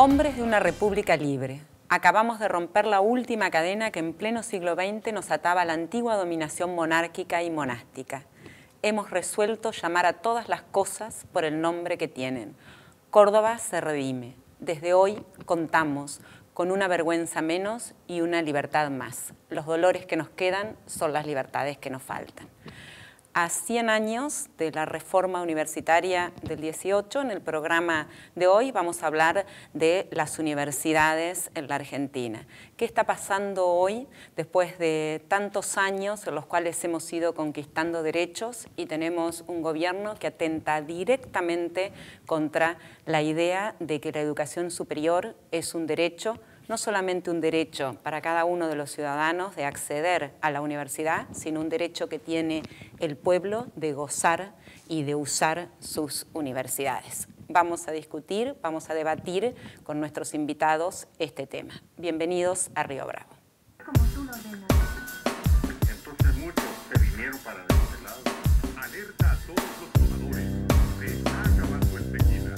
Hombres de una república libre. Acabamos de romper la última cadena que en pleno siglo XX nos ataba a la antigua dominación monárquica y monástica. Hemos resuelto llamar a todas las cosas por el nombre que tienen. Córdoba se redime. Desde hoy contamos con una vergüenza menos y una libertad más. Los dolores que nos quedan son las libertades que nos faltan. A 100 años de la reforma universitaria del 18, en el programa de hoy vamos a hablar de las universidades en la Argentina. ¿Qué está pasando hoy después de tantos años en los cuales hemos ido conquistando derechos y tenemos un gobierno que atenta directamente contra la idea de que la educación superior es un derecho, no solamente un derecho para cada uno de los ciudadanos de acceder a la universidad, sino un derecho que tiene el pueblo de gozar y de usar sus universidades. Vamos a discutir, vamos a debatir con nuestros invitados este tema. Bienvenidos a Río Bravo. Entonces muchos se vinieron para este lado. Alerta a todos los tomadores. Se ha acabado el tequila.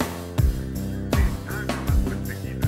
Se ha acabado el tequila.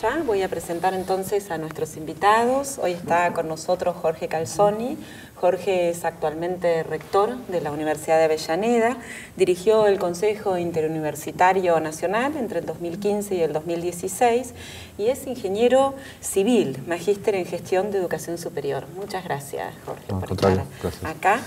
Ya voy a presentar entonces a nuestros invitados. Hoy está con nosotros Jorge Calzoni. Jorge es actualmente rector de la Universidad de Avellaneda, dirigió el Consejo Interuniversitario Nacional entre el 2015 y el 2016 y es ingeniero civil, magíster en gestión de educación superior. Muchas gracias, Jorge, por estar acá.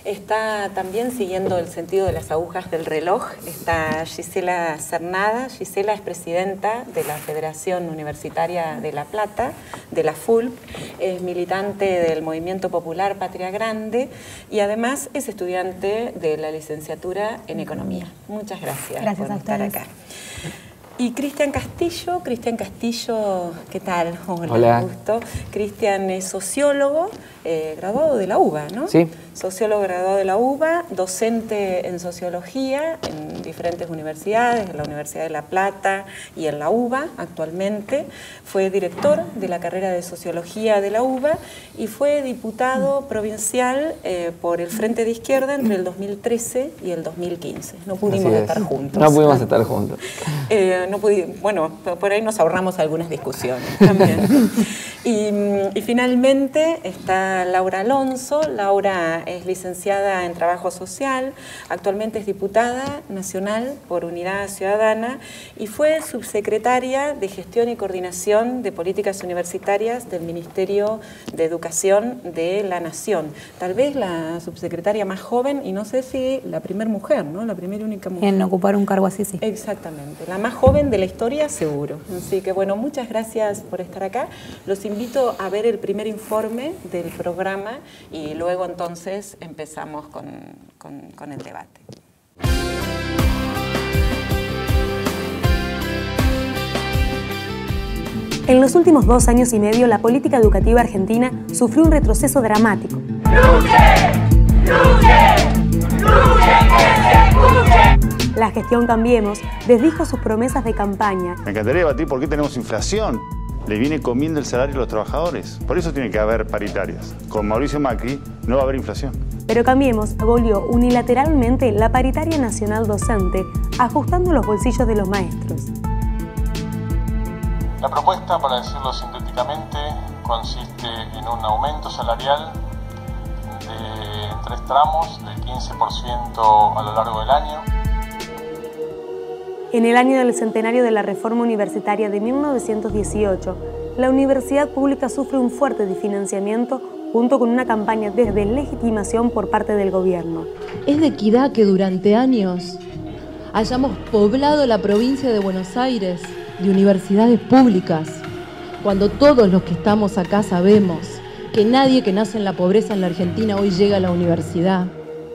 Está también siguiendo el sentido de las agujas del reloj, está Gisela Cernada. Gisela es presidenta de la Federación Universitaria de La Plata, de la FULP, es militante del Movimiento Popular Patria Grande y además es estudiante de la licenciatura en Economía. Muchas gracias por estar acá. Y Cristian Castillo, ¿qué tal? Hola. Gusto. Cristian es sociólogo, graduado de la UBA, ¿no? Sí. Sociólogo graduado de la UBA, docente en sociología en diferentes universidades, en la Universidad de La Plata y en la UBA actualmente. Fue director de la carrera de sociología de la UBA y fue diputado provincial por el Frente de Izquierda entre el 2013 y el 2015. No pudimos estar juntos. No pudimos estar juntos. Bueno, por ahí nos ahorramos algunas discusiones también. Y finalmente está Laura Alonso. Laura es licenciada en Trabajo Social, actualmente es diputada nacional por Unidad Ciudadana y fue subsecretaria de Gestión y Coordinación de Políticas Universitarias del Ministerio de Educación de la Nación. Tal vez la subsecretaria más joven y no sé si la primera mujer, ¿no? La primera y única mujer. En ocupar un cargo así, sí. Exactamente, la más joven de la historia seguro. Así que bueno, muchas gracias por estar acá. Los invito a ver el primer informe del programa y luego entonces empezamos con el debate. En los últimos 2 años y medio, la política educativa argentina sufrió un retroceso dramático. La gestión Cambiemos desdijo sus promesas de campaña. Me encantaría debatir por qué tenemos inflación. Le viene comiendo el salario a los trabajadores. Por eso tiene que haber paritarias. Con Mauricio Macri no va a haber inflación. Pero Cambiemos abolió unilateralmente la paritaria nacional docente, ajustando los bolsillos de los maestros. La propuesta, para decirlo sintéticamente, consiste en un aumento salarial en 3 tramos del 15% a lo largo del año. En el año del centenario de la reforma universitaria de 1918, la universidad pública sufre un fuerte desfinanciamiento junto con una campaña de deslegitimación por parte del gobierno. Es de equidad que durante años hayamos poblado la provincia de Buenos Aires de universidades públicas, cuando todos los que estamos acá sabemos que nadie que nace en la pobreza en la Argentina hoy llega a la universidad.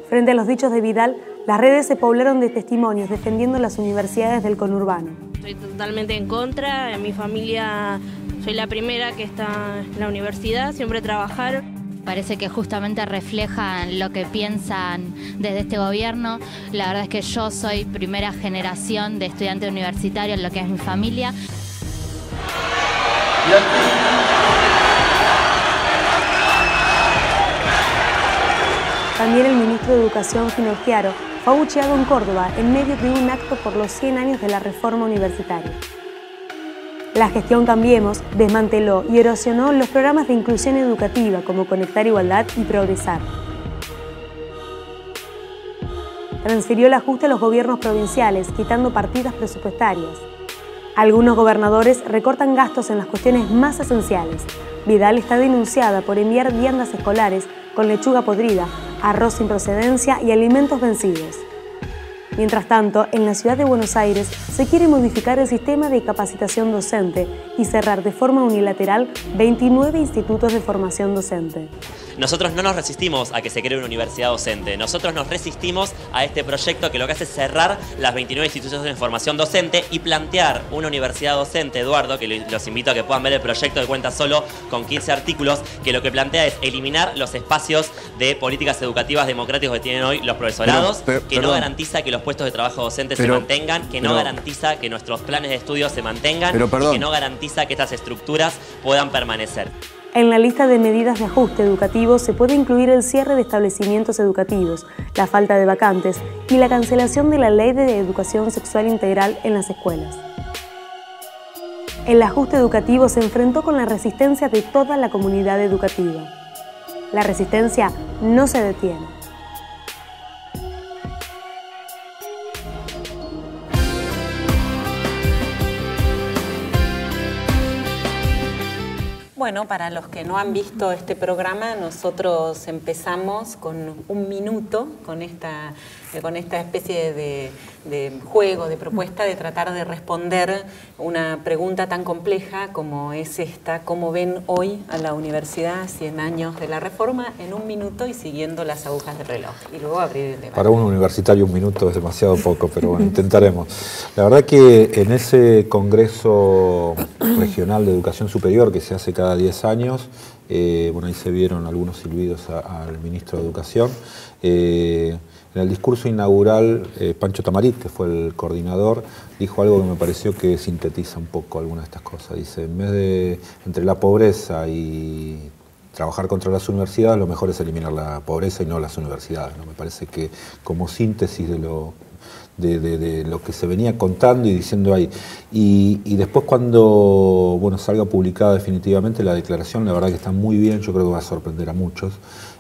Frente a los dichos de Vidal, las redes se poblaron de testimonios defendiendo las universidades del conurbano. Estoy totalmente en contra, en mi familia soy la primera que está en la universidad, siempre trabajar. Parece que justamente reflejan lo que piensan desde este gobierno. La verdad es que yo soy primera generación de estudiante universitario en lo que es mi familia. También el ministro de Educación, Finocchiaro, fue abucheado en Córdoba en medio de un acto por los 100 años de la reforma universitaria. La gestión Cambiemos desmanteló y erosionó los programas de inclusión educativa como Conectar Igualdad y Progresar. Transfirió el ajuste a los gobiernos provinciales, quitando partidas presupuestarias. Algunos gobernadores recortan gastos en las cuestiones más esenciales. Vidal está denunciada por enviar viandas escolares con lechuga podrida, arroz sin procedencia y alimentos vencidos. Mientras tanto, en la ciudad de Buenos Aires se quiere modificar el sistema de capacitación docente y cerrar de forma unilateral 29 institutos de formación docente. Nosotros no nos resistimos a que se cree una universidad docente, nosotros nos resistimos a este proyecto que lo que hace es cerrar las 29 instituciones de formación docente y plantear una universidad docente, Eduardo, que los invito a que puedan ver el proyecto que cuenta solo con 15 artículos, que lo que plantea es eliminar los espacios de políticas educativas democráticos que tienen hoy los profesorados, que no garantiza que los puestos de trabajo docentes se mantengan, que no garantiza que nuestros planes de estudio se mantengan y que no garantiza que estas estructuras puedan permanecer. En la lista de medidas de ajuste educativo se puede incluir el cierre de establecimientos educativos, la falta de vacantes y la cancelación de la Ley de Educación Sexual Integral en las escuelas. El ajuste educativo se enfrentó con la resistencia de toda la comunidad educativa. La resistencia no se detiene. Bueno, para los que no han visto este programa, nosotros empezamos con un minuto, con esta especie de juego, de propuesta, de tratar de responder una pregunta tan compleja como es esta: ¿cómo ven hoy a la universidad 100 años de la reforma? En un minuto y siguiendo las agujas del reloj. Y luego abrir el debate. Para un universitario un minuto es demasiado poco, pero bueno, intentaremos. La verdad que en ese Congreso Regional de Educación Superior que se hace cada 10 años, bueno, ahí se vieron algunos silbidos al ministro de Educación. En el discurso inaugural, Pancho Tamarit, que fue el coordinador, dijo algo que me pareció que sintetiza un poco algunas de estas cosas. Dice, en vez de entre la pobreza y trabajar contra las universidades, lo mejor es eliminar la pobreza y no las universidades, ¿no? Me parece que como síntesis de lo que se venía contando y diciendo ahí. Y después cuando salga publicada definitivamente la declaración, la verdad que está muy bien, yo creo que va a sorprender a muchos.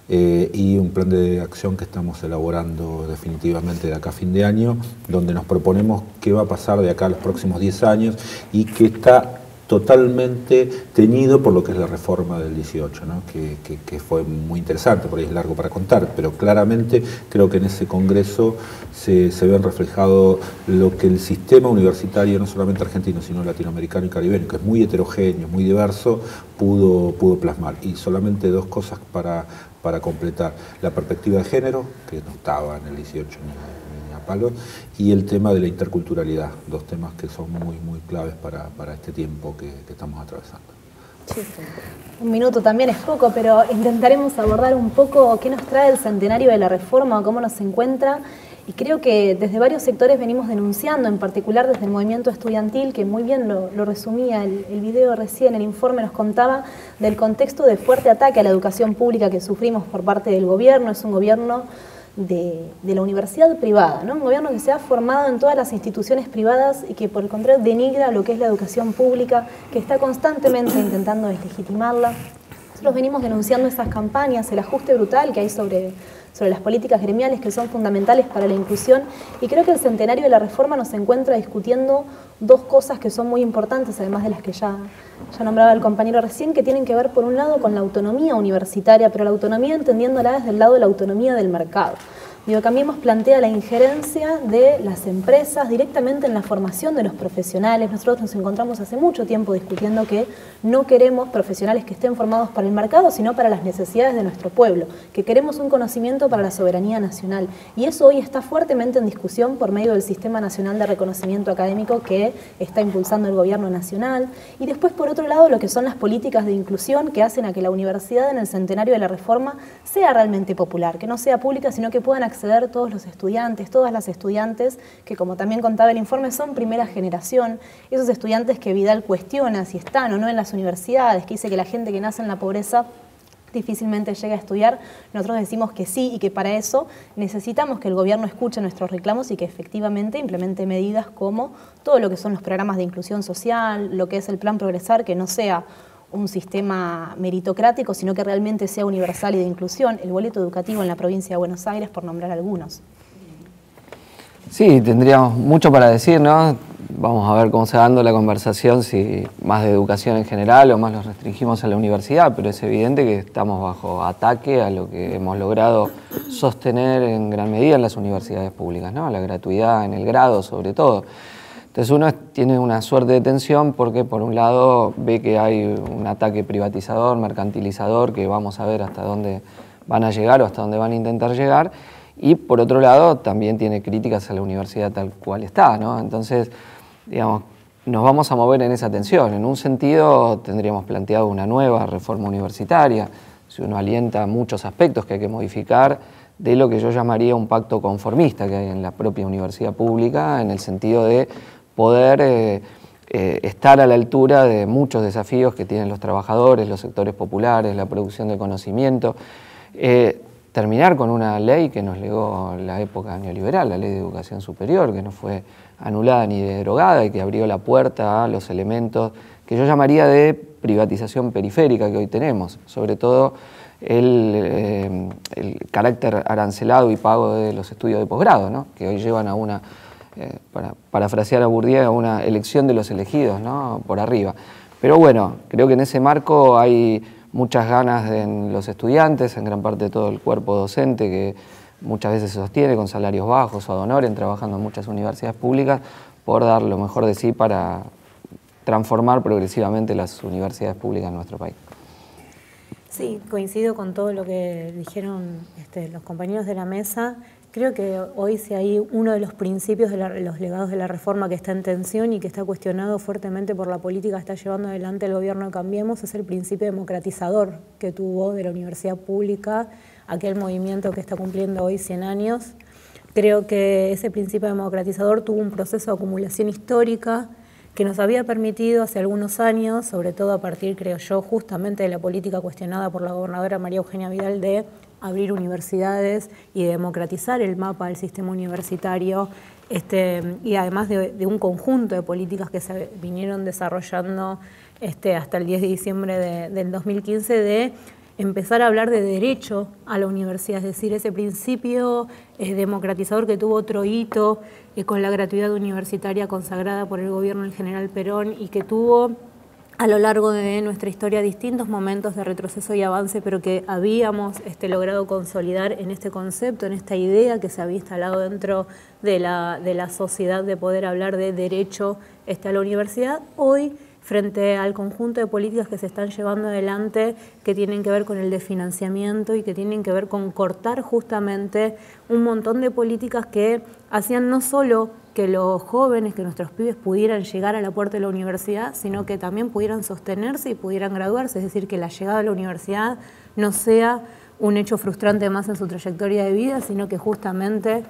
Y un plan de acción que estamos elaborando definitivamente de acá a fin de año, donde nos proponemos qué va a pasar de acá a los próximos 10 años y que está totalmente teñido por lo que es la reforma del 18, ¿no? que fue muy interesante, por ahí es largo para contar, pero claramente creo que en ese congreso se ven reflejado lo que el sistema universitario, no solamente argentino, sino latinoamericano y caribeño, que es muy heterogéneo, muy diverso, pudo plasmar. Y solamente dos cosas para completar: la perspectiva de género, que no estaba en el 18 ni a palo, y el tema de la interculturalidad, dos temas que son muy claves para este tiempo que estamos atravesando. Sí. Un minuto también es poco, pero intentaremos abordar un poco qué nos trae el centenario de la reforma, cómo nos encuentra. Y creo que desde varios sectores venimos denunciando, en particular desde el movimiento estudiantil, que muy bien lo resumía el video recién, el informe nos contaba del contexto de fuerte ataque a la educación pública que sufrimos por parte del gobierno. Es un gobierno de la universidad privada, ¿no? Un gobierno que se ha formado en todas las instituciones privadas y que por el contrario denigra lo que es la educación pública, que está constantemente intentando deslegitimarla. Nosotros venimos denunciando esas campañas, el ajuste brutal que hay sobre las políticas gremiales que son fundamentales para la inclusión, y creo que el centenario de la reforma nos encuentra discutiendo dos cosas que son muy importantes, además de las que ya nombraba el compañero recién, que tienen que ver por un lado con la autonomía universitaria, pero la autonomía entendiéndola desde el lado de la autonomía del mercado. Digo, Cambiemos plantea la injerencia de las empresas directamente en la formación de los profesionales. Nosotros nos encontramos hace mucho tiempo discutiendo que no queremos profesionales que estén formados para el mercado, sino para las necesidades de nuestro pueblo, que queremos un conocimiento para la soberanía nacional. Y eso hoy está fuertemente en discusión por medio del Sistema Nacional de Reconocimiento Académico que está impulsando el Gobierno Nacional. Y después, por otro lado, lo que son las políticas de inclusión que hacen a que la universidad en el centenario de la reforma sea realmente popular, que no sea pública, sino que puedan acceder todos los estudiantes, todas las estudiantes, que como también contaba el informe, son primera generación, esos estudiantes que Vidal cuestiona si están o no en las universidades, que dice que la gente que nace en la pobreza difícilmente llega a estudiar. Nosotros decimos que sí, y que para eso necesitamos que el gobierno escuche nuestros reclamos y que efectivamente implemente medidas como todo lo que son los programas de inclusión social, lo que es el Plan Progresar, que no sea un sistema meritocrático, sino que realmente sea universal y de inclusión, el boleto educativo en la provincia de Buenos Aires, por nombrar algunos. Sí, tendríamos mucho para decir, ¿no? Vamos a ver cómo se va dando la conversación, si más de educación en general o más lo restringimos a la universidad, pero es evidente que estamos bajo ataque a lo que hemos logrado sostener en gran medida en las universidades públicas, ¿no? La gratuidad en el grado, sobre todo. Entonces uno tiene una suerte de tensión porque por un lado ve que hay un ataque privatizador, mercantilizador, que vamos a ver hasta dónde van a llegar o hasta dónde van a intentar llegar, y por otro lado también tiene críticas a la universidad tal cual está, ¿no? Entonces, digamos, nos vamos a mover en esa tensión. En un sentido tendríamos planteado una nueva reforma universitaria, si uno alienta muchos aspectos que hay que modificar de lo que yo llamaría un pacto conformista que hay en la propia universidad pública, en el sentido de poder estar a la altura de muchos desafíos que tienen los trabajadores, los sectores populares, la producción de conocimiento, terminar con una ley que nos legó la época neoliberal, la Ley de Educación Superior, que no fue anulada ni derogada y que abrió la puerta a los elementos que yo llamaría de privatización periférica que hoy tenemos, sobre todo el carácter arancelado y pago de los estudios de posgrado, ¿no? Que hoy llevan a una, para parafrasear a Bourdieu, a una elección de los elegidos, ¿no? Por arriba. Pero bueno, creo que en ese marco hay muchas ganas en los estudiantes, en gran parte de todo el cuerpo docente que muchas veces se sostiene con salarios bajos o ad honorem, trabajando en muchas universidades públicas, por dar lo mejor de sí para transformar progresivamente las universidades públicas en nuestro país. Sí, coincido con todo lo que dijeron los compañeros de la mesa. Creo que hoy si hay uno de los principios de los legados de la reforma que está en tensión y que está cuestionado fuertemente por la política que está llevando adelante el gobierno de Cambiemos, es el principio democratizador que tuvo de la universidad pública, aquel movimiento que está cumpliendo hoy 100 años. Creo que ese principio democratizador tuvo un proceso de acumulación histórica que nos había permitido hace algunos años, sobre todo a partir, creo yo, justamente de la política cuestionada por la gobernadora María Eugenia Vidal de abrir universidades y democratizar el mapa del sistema universitario, y además de un conjunto de políticas que se vinieron desarrollando hasta el 10 de diciembre del 2015 de empezar a hablar de derecho a la universidad, es decir, ese principio democratizador que tuvo otro hito con la gratuidad universitaria consagrada por el gobierno del general Perón y que tuvo a lo largo de nuestra historia distintos momentos de retroceso y avance, pero que habíamos logrado consolidar en este concepto, en esta idea que se había instalado dentro de la sociedad de poder hablar de derecho a la universidad. Hoy, frente al conjunto de políticas que se están llevando adelante, que tienen que ver con el desfinanciamiento y que tienen que ver con cortar justamente un montón de políticas que hacían no solo que los jóvenes, que nuestros pibes pudieran llegar a la puerta de la universidad, sino que también pudieran sostenerse y pudieran graduarse, es decir, que la llegada a la universidad no sea un hecho frustrante más en su trayectoria de vida, sino que justamente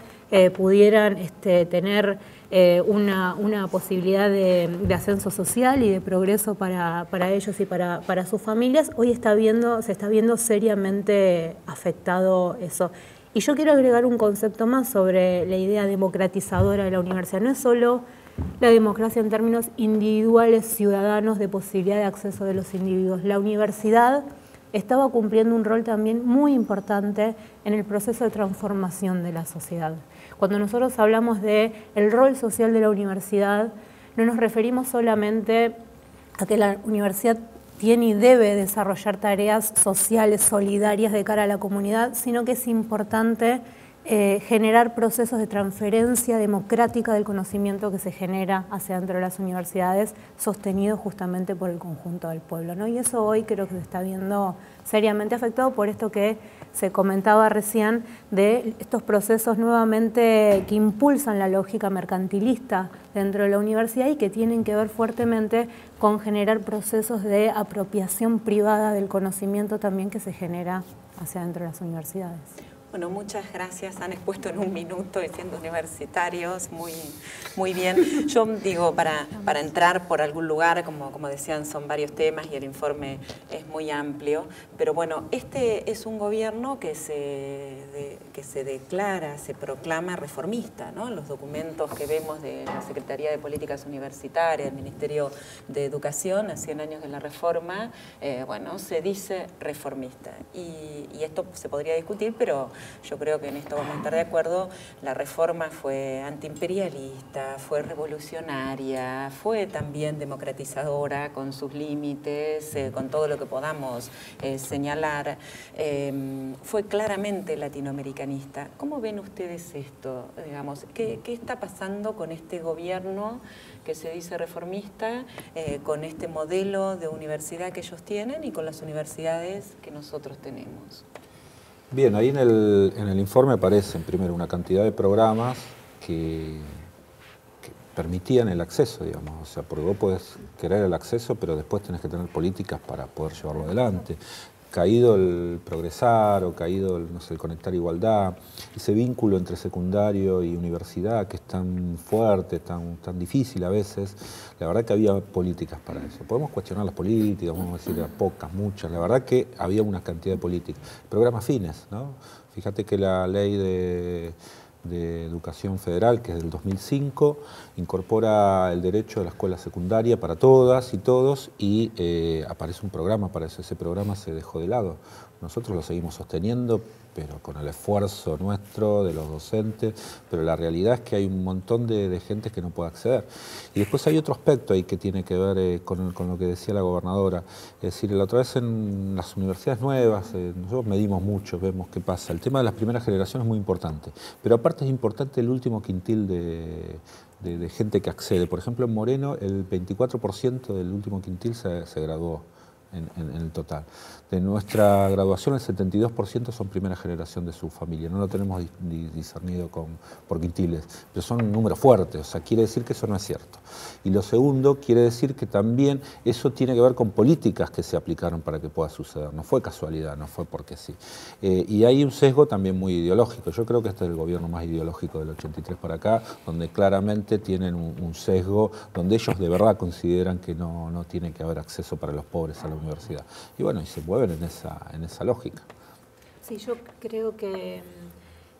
pudieran tener una posibilidad de ascenso social y de progreso para ellos y para sus familias. Hoy se está viendo seriamente afectado eso. Y yo quiero agregar un concepto más sobre la idea democratizadora de la universidad. No es solo la democracia en términos individuales, ciudadanos, de posibilidad de acceso de los individuos. La universidad estaba cumpliendo un rol también muy importante en el proceso de transformación de la sociedad. Cuando nosotros hablamos del rol social de la universidad, no nos referimos solamente a que la universidad tiene y debe desarrollar tareas sociales, solidarias de cara a la comunidad, sino que es importante generar procesos de transferencia democrática del conocimiento que se genera hacia dentro de las universidades, sostenidos justamente por el conjunto del pueblo, ¿no? Y eso hoy creo que se está viendo seriamente afectado por esto que se comentaba recién, de estos procesos nuevamente que impulsan la lógica mercantilista dentro de la universidad y que tienen que ver fuertemente con generar procesos de apropiación privada del conocimiento también que se genera hacia dentro de las universidades. Bueno, muchas gracias. Han expuesto en un minuto, siendo universitarios, muy bien. Yo digo, para entrar por algún lugar, como decían, son varios temas y el informe es muy amplio, pero bueno, este es un gobierno que se declara, se proclama reformista, ¿no? Los documentos que vemos de la Secretaría de Políticas Universitarias, del Ministerio de Educación, a 100 años de la reforma, bueno, se dice reformista. Y esto se podría discutir, pero yo creo que en esto vamos a estar de acuerdo. La reforma fue antiimperialista, fue revolucionaria, fue también democratizadora con sus límites, con todo lo que podamos señalar. Fue claramente latinoamericanista. ¿Cómo ven ustedes esto? Digamos, ¿qué está pasando con este gobierno que se dice reformista, con este modelo de universidad que ellos tienen y con las universidades que nosotros tenemos? Bien, ahí en el informe aparecen primero una cantidad de programas que permitían el acceso, digamos. O sea, porque vos podés querer el acceso, pero después tenés que tener políticas para poder llevarlo adelante. Caído el progresar o caído el, no sé, el conectar igualdad, ese vínculo entre secundario y universidad que es tan fuerte, tan difícil a veces, la verdad que había políticas para eso. Podemos cuestionar las políticas, vamos a decir pocas, muchas, la verdad que había una cantidad de políticas. Programas fines, ¿no? Fíjate que la ley de Educación Federal, que es del 2005, incorpora el derecho a la escuela secundaria para todas y todos y aparece un programa para eso. Ese programa se dejó de lado. Nosotros lo seguimos sosteniendo, pero con el esfuerzo nuestro, de los docentes, pero la realidad es que hay un montón de gente que no puede acceder. Y después hay otro aspecto ahí que tiene que ver con lo que decía la gobernadora. Es decir, la otra vez en las universidades nuevas, nosotros medimos mucho, vemos qué pasa. El tema de las primeras generaciones es muy importante, pero aparte es importante el último quintil de gente que accede. Por ejemplo, en Moreno el 24% del último quintil se graduó en el total. De nuestra graduación el 72% son primera generación de su familia, no lo tenemos discernido por quintiles, pero son números fuertes, o sea, quiere decir que eso no es cierto. Y lo segundo, quiere decir que también eso tiene que ver con políticas que se aplicaron para que pueda suceder, no fue casualidad, no fue porque sí. Y hay un sesgo también muy ideológico, yo creo que este es el gobierno más ideológico del 83 para acá, donde claramente tienen un sesgo, donde ellos de verdad consideran que no tiene que haber acceso para los pobres a la universidad. Y bueno, y se mueven en esa lógica. Sí, yo creo que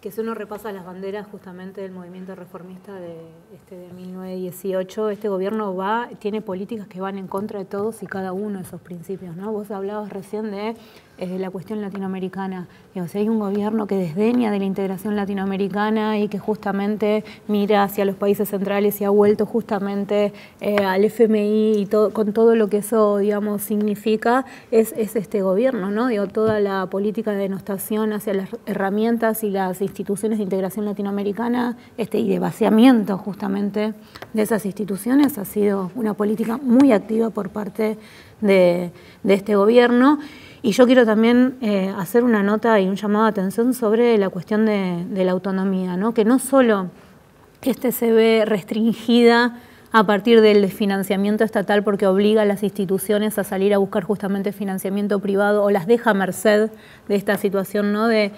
si uno repasa las banderas justamente del movimiento reformista de 1918, este gobierno tiene políticas que van en contra de todos y cada uno de esos principios, ¿no? Vos hablabas recién de la cuestión latinoamericana. Digo, si hay un gobierno que desdeña de la integración latinoamericana y que justamente mira hacia los países centrales y ha vuelto justamente al FMI y con todo lo que eso, digamos, significa, es este gobierno, ¿no? Digo, toda la política de denostación hacia las herramientas y las instituciones de integración latinoamericana y de vaciamiento justamente de esas instituciones ha sido una política muy activa por parte de este gobierno. Y yo quiero también hacer una nota y un llamado de atención sobre la cuestión de la autonomía, ¿no? Que no solo se ve restringida a partir del financiamiento estatal porque obliga a las instituciones a salir a buscar justamente financiamiento privado o las deja a merced de esta situación, ¿no? de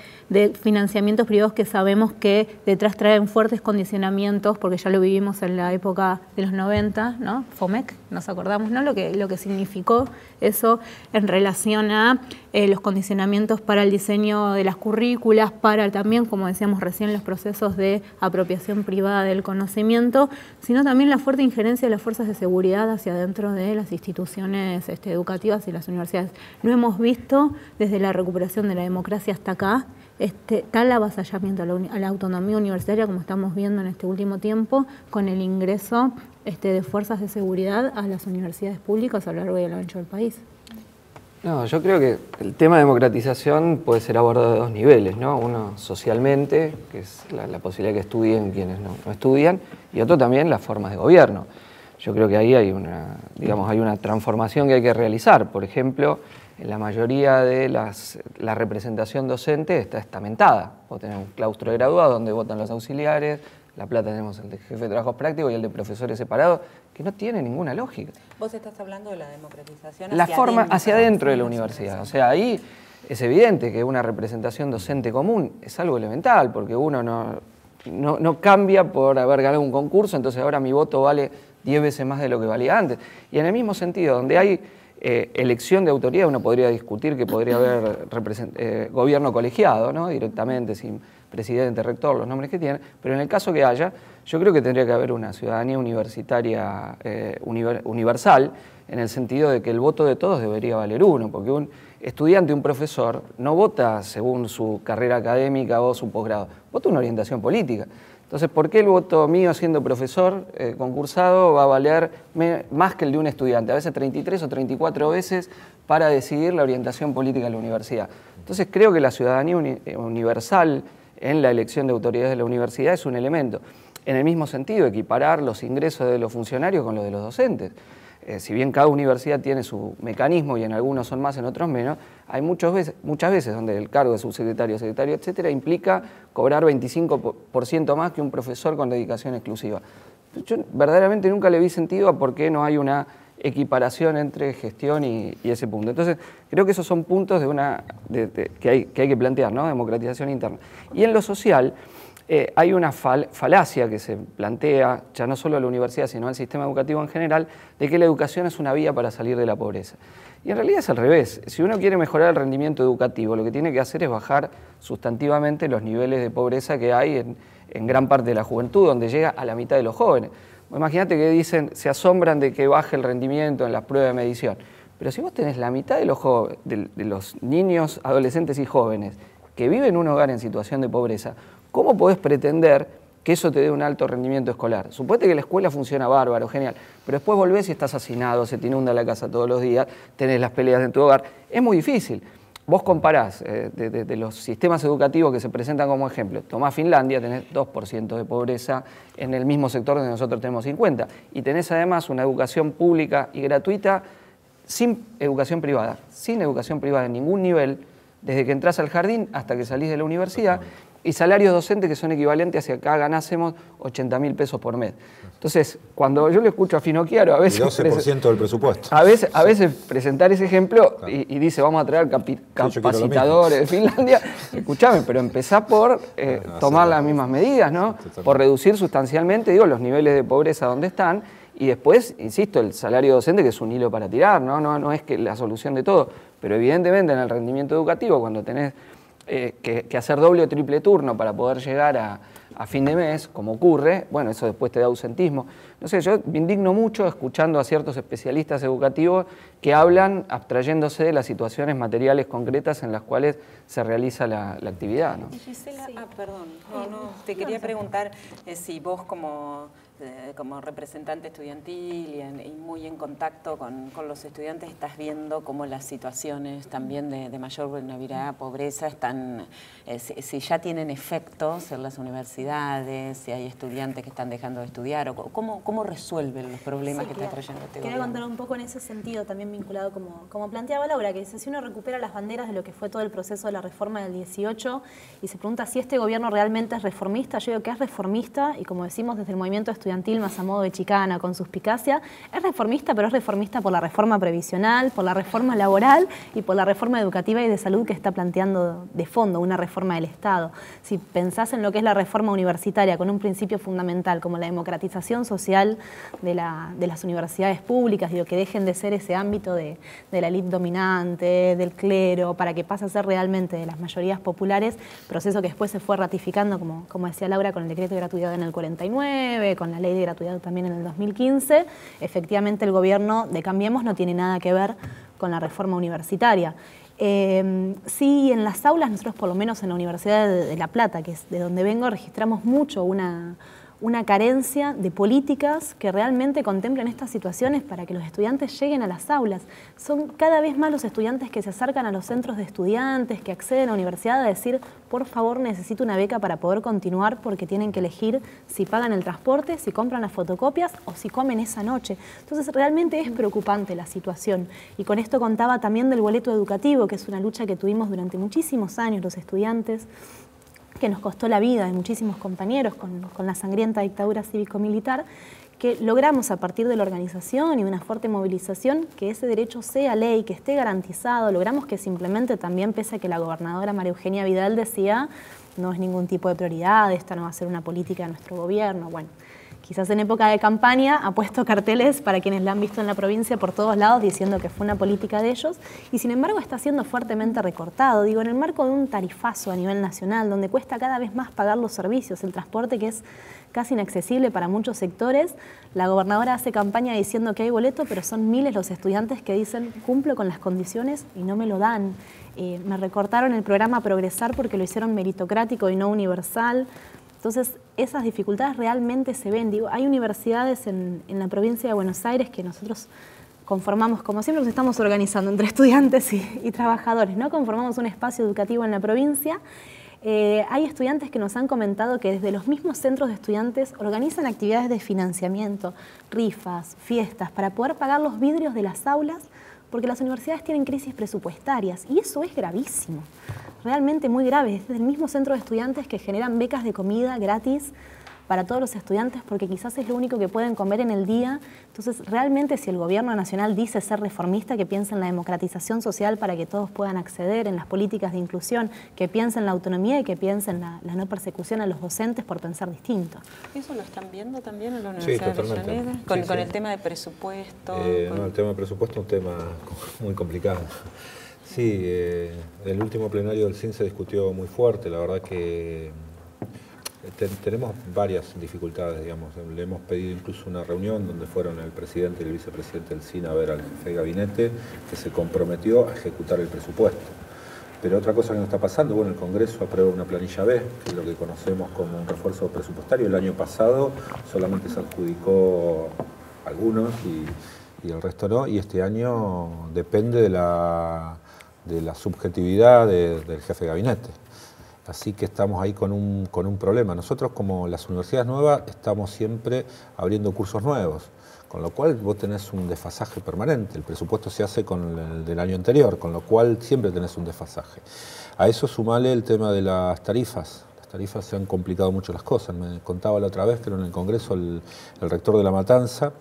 financiamientos privados que sabemos que detrás traen fuertes condicionamientos, porque ya lo vivimos en la época de los 90, ¿no? FOMEC, nos acordamos, ¿no? Lo que significó eso en relación a los condicionamientos para el diseño de las currículas, para también, como decíamos recién, los procesos de apropiación privada del conocimiento, sino también la fuerte injerencia de las fuerzas de seguridad hacia dentro de las instituciones educativas y las universidades. No hemos visto desde la recuperación de la democracia hasta acá tal avasallamiento a la autonomía universitaria como estamos viendo en este último tiempo con el ingreso de fuerzas de seguridad a las universidades públicas a lo largo y a lo ancho del país. No, yo creo que el tema de democratización puede ser abordado de dos niveles, ¿no? Uno socialmente, que es la posibilidad que estudien quienes no estudian, y otro también las formas de gobierno. Yo creo que ahí hay una transformación que hay que realizar. Por ejemplo, en la mayoría de la representación docente está estamentada. Vos tenés un claustro de graduados donde votan los auxiliares, La Plata tenemos el de jefe de trabajos prácticos y el de profesores separados, que no tiene ninguna lógica. Vos estás hablando de la democratización hacia adentro de la universidad. O sea, ahí es evidente que una representación docente común es algo elemental, porque uno no cambia por haber ganado un concurso, entonces ahora mi voto vale 10 veces más de lo que valía antes. Y en el mismo sentido, donde hay elección de autoridad, uno podría discutir que podría haber gobierno colegiado, ¿no? Directamente, sin presidente, rector, los nombres que tiene, pero en el caso que haya, yo creo que tendría que haber una ciudadanía universitaria universal, en el sentido de que el voto de todos debería valer uno, porque un estudiante, un profesor, no vota según su carrera académica o su posgrado, vota una orientación política. Entonces, ¿por qué el voto mío siendo profesor concursado va a valer más que el de un estudiante? A veces 33 o 34 veces para decidir la orientación política de la universidad. Entonces, creo que la ciudadanía universal en la elección de autoridades de la universidad es un elemento. En el mismo sentido, equiparar los ingresos de los funcionarios con los de los docentes. Si bien cada universidad tiene su mecanismo y en algunos son más, en otros menos, hay muchas veces donde el cargo de subsecretario, secretario, etcétera, implica cobrar 25% más que un profesor con dedicación exclusiva. Yo verdaderamente nunca le vi sentido a por qué no hay una equiparación entre gestión y ese punto. Entonces, creo que esos son puntos que hay que plantear, ¿no? Democratización interna. Y en lo social, hay una falacia que se plantea, ya no solo a la universidad, sino al sistema educativo en general, de que la educación es una vía para salir de la pobreza. Y en realidad es al revés. Si uno quiere mejorar el rendimiento educativo, lo que tiene que hacer es bajar sustantivamente los niveles de pobreza que hay en gran parte de la juventud, donde llega a la mitad de los jóvenes. Imagínate que dicen, se asombran de que baje el rendimiento en las pruebas de medición. Pero si vos tenés la mitad de los niños, adolescentes y jóvenes que viven en un hogar en situación de pobreza, ¿cómo podés pretender que eso te dé un alto rendimiento escolar? Suponete que la escuela funciona bárbaro, genial, pero después volvés y estás hacinado, se te inunda la casa todos los días, tenés las peleas en tu hogar. Es muy difícil. Vos comparás de los sistemas educativos que se presentan como ejemplo, tomás Finlandia, tenés 2% de pobreza en el mismo sector donde nosotros tenemos 50%, y tenés además una educación pública y gratuita sin educación privada en ningún nivel, desde que entras al jardín hasta que salís de la universidad, y salarios docentes que son equivalentes a que acá ganásemos 80.000 pesos por mes. Entonces, cuando yo le escucho a Finocchiaro, a veces... El 12% del presupuesto. A veces presentar ese ejemplo y dice, vamos a traer capacitadores de Finlandia. Escuchame, pero empezá por tomar las mismas medidas, ¿no? Por reducir sustancialmente, los niveles de pobreza donde están, y después, insisto, el salario docente, que es un hilo para tirar, ¿no? No es que la solución de todo, pero evidentemente en el rendimiento educativo, cuando tenés que hacer doble o triple turno para poder llegar a fin de mes, como ocurre, bueno, eso después te da ausentismo. No sé, yo me indigno mucho escuchando a ciertos especialistas educativos que hablan abstrayéndose de las situaciones materiales concretas en las cuales se realiza la actividad, ¿no? Gisela, perdón, te quería preguntar si vos como representante estudiantil y muy en contacto con los estudiantes, estás viendo cómo las situaciones también de mayor vulnerabilidad, pobreza, están, si ya tienen efectos en las universidades, si hay estudiantes que están dejando de estudiar, o cómo resuelven los problemas que está trayendo este gobierno. Quería contar un poco en ese sentido, también vinculado, como planteaba Laura, que dice, si uno recupera las banderas de lo que fue todo el proceso de la reforma del 18 y se pregunta si este gobierno realmente es reformista, yo digo que es reformista, y como decimos desde el movimiento estudiantil, más a modo de chicana, con suspicacia, es reformista, pero es reformista por la reforma previsional, por la reforma laboral y por la reforma educativa y de salud que está planteando de fondo, una reforma del Estado. Si pensás en lo que es la reforma universitaria con un principio fundamental como la democratización social de las universidades públicas, digo, que dejen de ser ese ámbito de la élite dominante, del clero, para que pase a ser realmente de las mayorías populares, proceso que después se fue ratificando, como decía Laura, con el decreto de gratuidad en el 49, con la ley de gratuidad también en el 2015, efectivamente el gobierno de Cambiemos no tiene nada que ver con la reforma universitaria. Sí, en las aulas, nosotros por lo menos en la Universidad de La Plata, que es de donde vengo, registramos mucho una carencia de políticas que realmente contemplen estas situaciones para que los estudiantes lleguen a las aulas. Son cada vez más los estudiantes que se acercan a los centros de estudiantes, que acceden a la universidad a decir, por favor, necesito una beca para poder continuar, porque tienen que elegir si pagan el transporte, si compran las fotocopias o si comen esa noche. Entonces, realmente es preocupante la situación. Y con esto contaba también del boleto educativo, que es una lucha que tuvimos durante muchísimos años los estudiantes, que nos costó la vida de muchísimos compañeros con la sangrienta dictadura cívico-militar, que logramos a partir de la organización y de una fuerte movilización que ese derecho sea ley, que esté garantizado. Logramos que simplemente también, pese a que la gobernadora María Eugenia Vidal decía no es ningún tipo de prioridad, esta no va a ser una política de nuestro gobierno. Bueno, quizás en época de campaña ha puesto carteles para quienes la han visto en la provincia por todos lados diciendo que fue una política de ellos y sin embargo está siendo fuertemente recortado. Digo, en el marco de un tarifazo a nivel nacional donde cuesta cada vez más pagar los servicios, el transporte que es casi inaccesible para muchos sectores, la gobernadora hace campaña diciendo que hay boleto, pero son miles los estudiantes que dicen cumplo con las condiciones y no me lo dan. Me recortaron el programa Progresar porque lo hicieron meritocrático y no universal. Entonces, esas dificultades realmente se ven. Digo, hay universidades en la provincia de Buenos Aires que nosotros conformamos, como siempre nos estamos organizando entre estudiantes y trabajadores, ¿no? Conformamos un espacio educativo en la provincia. Hay estudiantes que nos han comentado que desde los mismos centros de estudiantes organizan actividades de financiamiento, rifas, fiestas, para poder pagar los vidrios de las aulas, porque las universidades tienen crisis presupuestarias y eso es gravísimo. Realmente muy grave, es del mismo centro de estudiantes que generan becas de comida gratis para todos los estudiantes porque quizás es lo único que pueden comer en el día. Entonces, realmente si el gobierno nacional dice ser reformista, que piense en la democratización social para que todos puedan acceder, en las políticas de inclusión, que piense en la autonomía y que piense en la no persecución a los docentes por pensar distinto. ¿Eso lo están viendo también en la Universidad de Avellaneda? Con el tema de presupuesto. No, el tema de presupuesto es un tema muy complicado. Sí, el último plenario del CIN se discutió muy fuerte, la verdad que tenemos varias dificultades, digamos. Le hemos pedido incluso una reunión donde fueron el presidente y el vicepresidente del CIN a ver al jefe de gabinete, que se comprometió a ejecutar el presupuesto. Pero otra cosa que nos está pasando, bueno, el Congreso aprueba una planilla B, que es lo que conocemos como un refuerzo presupuestario. El año pasado solamente se adjudicó algunos y el resto no, y este año depende de la subjetividad del jefe de gabinete. Así que estamos ahí con un problema. Nosotros, como las universidades nuevas, estamos siempre abriendo cursos nuevos, con lo cual vos tenés un desfasaje permanente. El presupuesto se hace con el del año anterior, con lo cual siempre tenés un desfasaje. A eso sumale el tema de las tarifas. Las tarifas se han complicado mucho las cosas. Me contaba la otra vez que era en el Congreso el rector de La Matanza,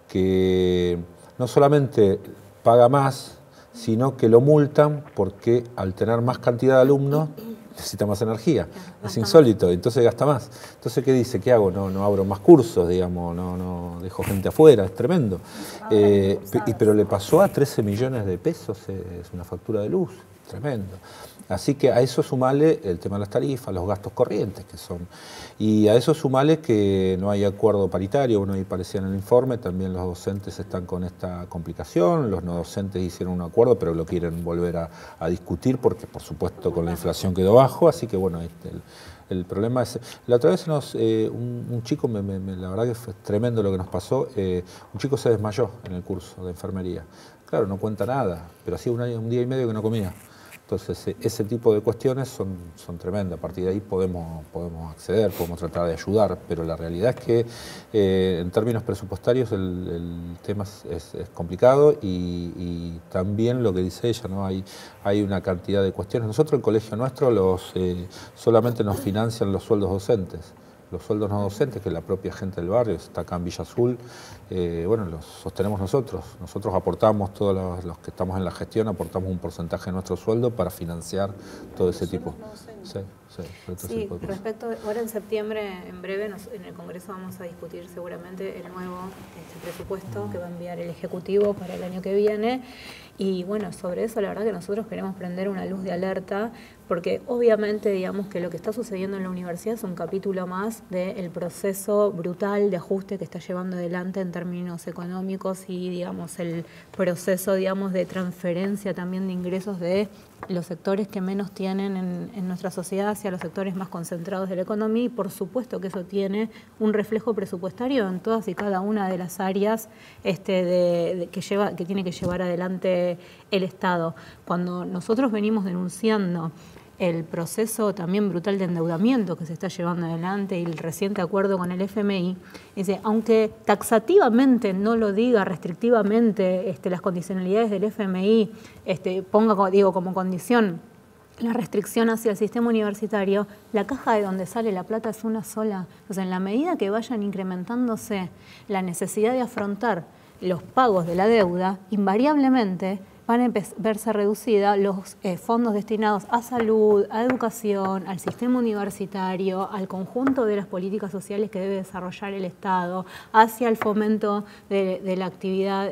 que no solamente paga más, sino que lo multan porque al tener más cantidad de alumnos necesita más energía. Es insólito, entonces gasta más. Entonces, ¿qué dice? ¿Qué hago? No abro más cursos, digamos, no dejo gente afuera, es tremendo. Pero le pasó a 13 millones de pesos, es una factura de luz, tremendo. Así que a eso sumale el tema de las tarifas, los gastos corrientes que son. Y a eso sumale que no hay acuerdo paritario, bueno, ahí parecía en el informe, también los docentes están con esta complicación, los no docentes hicieron un acuerdo, pero lo quieren volver a discutir porque, por supuesto, con la inflación quedó bajo, así que, bueno, el problema es... La otra vez un chico, la verdad que fue tremendo lo que nos pasó, un chico se desmayó en el curso de enfermería. Claro, no cuenta nada, pero hacía un día y medio que no comía. Entonces, ese tipo de cuestiones son tremendas. A partir de ahí podemos acceder, podemos tratar de ayudar, pero la realidad es que en términos presupuestarios el tema es complicado y también lo que dice ella, ¿no? Hay una cantidad de cuestiones. Nosotros, el colegio nuestro, solamente nos financian los sueldos docentes. Los sueldos no docentes, que la propia gente del barrio, está acá en Villa Azul, bueno, los sostenemos nosotros. Nosotros aportamos, todos los que estamos en la gestión, aportamos un porcentaje de nuestro sueldo para financiar todo ese tipo. Sí. Sí, respecto, ahora en septiembre, en breve, en el Congreso vamos a discutir seguramente el nuevo presupuesto que va a enviar el Ejecutivo para el año que viene. Y bueno, sobre eso la verdad que nosotros queremos prender una luz de alerta, porque obviamente digamos que lo que está sucediendo en la universidad es un capítulo más del proceso brutal de ajuste que está llevando adelante en términos económicos y digamos el proceso digamos de transferencia también de ingresos de los sectores que menos tienen en nuestra sociedad hacia los sectores más concentrados de la economía, y por supuesto que eso tiene un reflejo presupuestario en todas y cada una de las áreas que tiene que llevar adelante el Estado. Cuando nosotros venimos denunciando el proceso también brutal de endeudamiento que se está llevando adelante y el reciente acuerdo con el FMI, dice, aunque taxativamente no lo diga, restrictivamente las condicionalidades del FMI ponga como condición la restricción hacia el sistema universitario, la caja de donde sale la plata es una sola. Entonces, en la medida que vayan incrementándose la necesidad de afrontar los pagos de la deuda, invariablemente van a verse reducidos los fondos destinados a salud, a educación, al sistema universitario, al conjunto de las políticas sociales que debe desarrollar el Estado, hacia el fomento de la actividad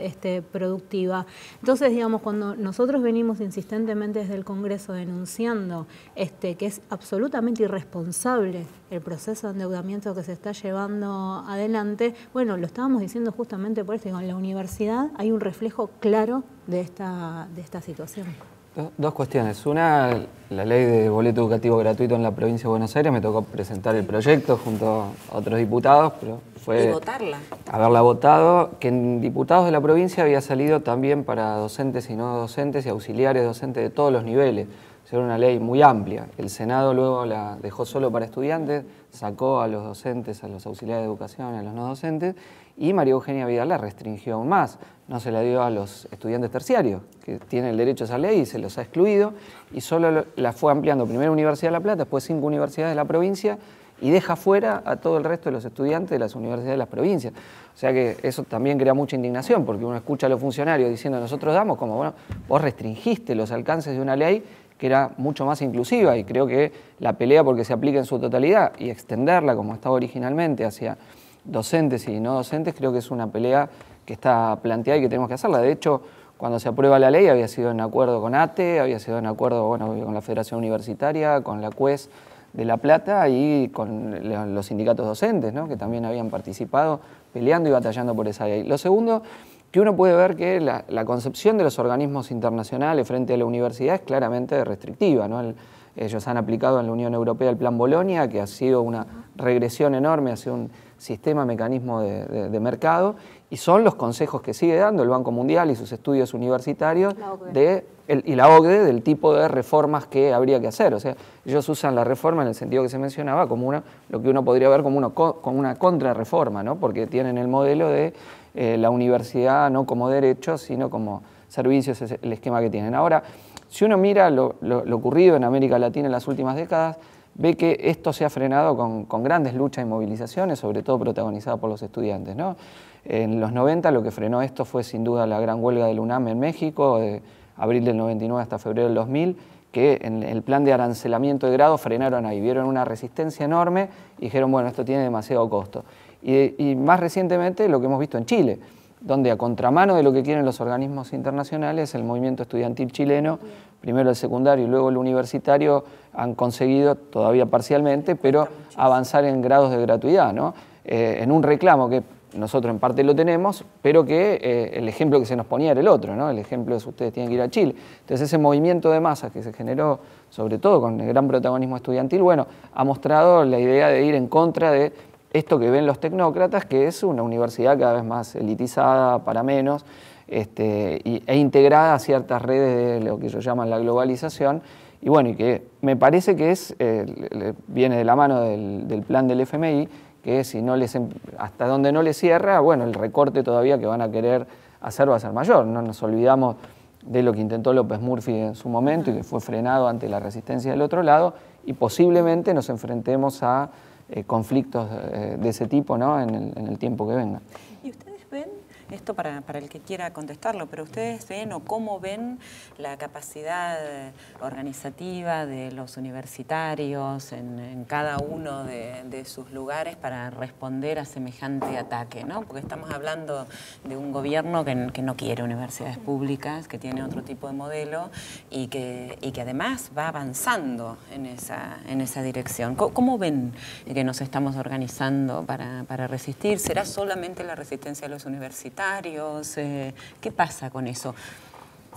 productiva. Entonces, digamos, cuando nosotros venimos insistentemente desde el Congreso denunciando que es absolutamente irresponsable el proceso de endeudamiento que se está llevando adelante, bueno, lo estábamos diciendo justamente por esto, en la universidad hay un reflejo claro de esta situación. Dos cuestiones. Una, la ley de boleto educativo gratuito en la provincia de Buenos Aires. Me tocó presentar el proyecto junto a otros diputados, pero fue y votarla. Haberla votado, que en diputados de la provincia había salido también para docentes y no docentes y auxiliares docentes de todos los niveles. Era una ley muy amplia. El Senado luego la dejó solo para estudiantes, sacó a los docentes, a los auxiliares de educación, a los no docentes, y María Eugenia Vidal la restringió aún más. No se la dio a los estudiantes terciarios, que tienen el derecho a esa ley y se los ha excluido, y solo la fue ampliando primero Universidad de La Plata, después 5 universidades de la provincia, y deja fuera a todo el resto de los estudiantes de las universidades de las provincias. O sea que eso también crea mucha indignación, porque uno escucha a los funcionarios diciendo nosotros damos, como bueno, vos restringiste los alcances de una ley que era mucho más inclusiva, y creo que la pelea porque se aplique en su totalidad y extenderla como estaba originalmente hacia docentes y no docentes, creo que es una pelea que está planteada y que tenemos que hacerla. De hecho, cuando se aprueba la ley había sido en acuerdo con ATE, había sido en acuerdo con la Federación Universitaria, con la CUES de La Plata y con los sindicatos docentes, ¿no?, que también habían participado peleando y batallando por esa ley. Lo segundo, que uno puede ver que la concepción de los organismos internacionales frente a la universidad es claramente restrictiva, ¿no? Ellos han aplicado en la Unión Europea el Plan Bolonia, que ha sido una regresión enorme hacia un sistema, mecanismo de mercado, y son los consejos que sigue dando el Banco Mundial y sus estudios universitarios y la OCDE del tipo de reformas que habría que hacer. O sea, ellos usan la reforma en el sentido que se mencionaba como lo que uno podría ver como una contrarreforma, ¿no?, porque tienen el modelo de la universidad no como derecho, sino como servicios, es el esquema que tienen. Ahora, si uno mira lo ocurrido en América Latina en las últimas décadas, ve que esto se ha frenado con grandes luchas y movilizaciones, sobre todo protagonizadas por los estudiantes, ¿no? En los 90 lo que frenó esto fue sin duda la gran huelga del UNAM en México, de abril del 99 hasta febrero del 2000, que en el plan de arancelamiento de grado frenaron ahí, vieron una resistencia enorme y dijeron, bueno, esto tiene demasiado costo. Y más recientemente lo que hemos visto en Chile, donde a contramano de lo que quieren los organismos internacionales, el movimiento estudiantil chileno, primero el secundario y luego el universitario, han conseguido, todavía parcialmente, pero avanzar en grados de gratuidad, ¿no? En un reclamo que nosotros en parte lo tenemos, pero que el ejemplo que se nos ponía era el otro, ¿no? El ejemplo es ustedes tienen que ir a Chile. Entonces ese movimiento de masas que se generó, sobre todo con el gran protagonismo estudiantil, bueno, ha mostrado la idea de ir en contra de esto que ven los tecnócratas, que es una universidad cada vez más elitizada, para menos, e integrada a ciertas redes de lo que ellos llaman la globalización, y bueno, y que me parece que viene de la mano del plan del FMI, que si no hasta donde no les cierra, bueno, el recorte todavía que van a querer hacer va a ser mayor. No nos olvidamos de lo que intentó López Murphy en su momento y que fue frenado ante la resistencia del otro lado, y posiblemente nos enfrentemos a conflictos de ese tipo, ¿no?, en el tiempo que venga. ¿Y ustedes ven esto para el que quiera contestarlo, pero ustedes ven o cómo ven la capacidad organizativa de los universitarios en cada uno de sus lugares para responder a semejante ataque, ¿no? Porque estamos hablando de un gobierno que no quiere universidades públicas, que tiene otro tipo de modelo y que además va avanzando en esa dirección. ¿Cómo ven que nos estamos organizando para resistir? ¿Será solamente la resistencia de los universitarios? ¿Qué pasa con eso?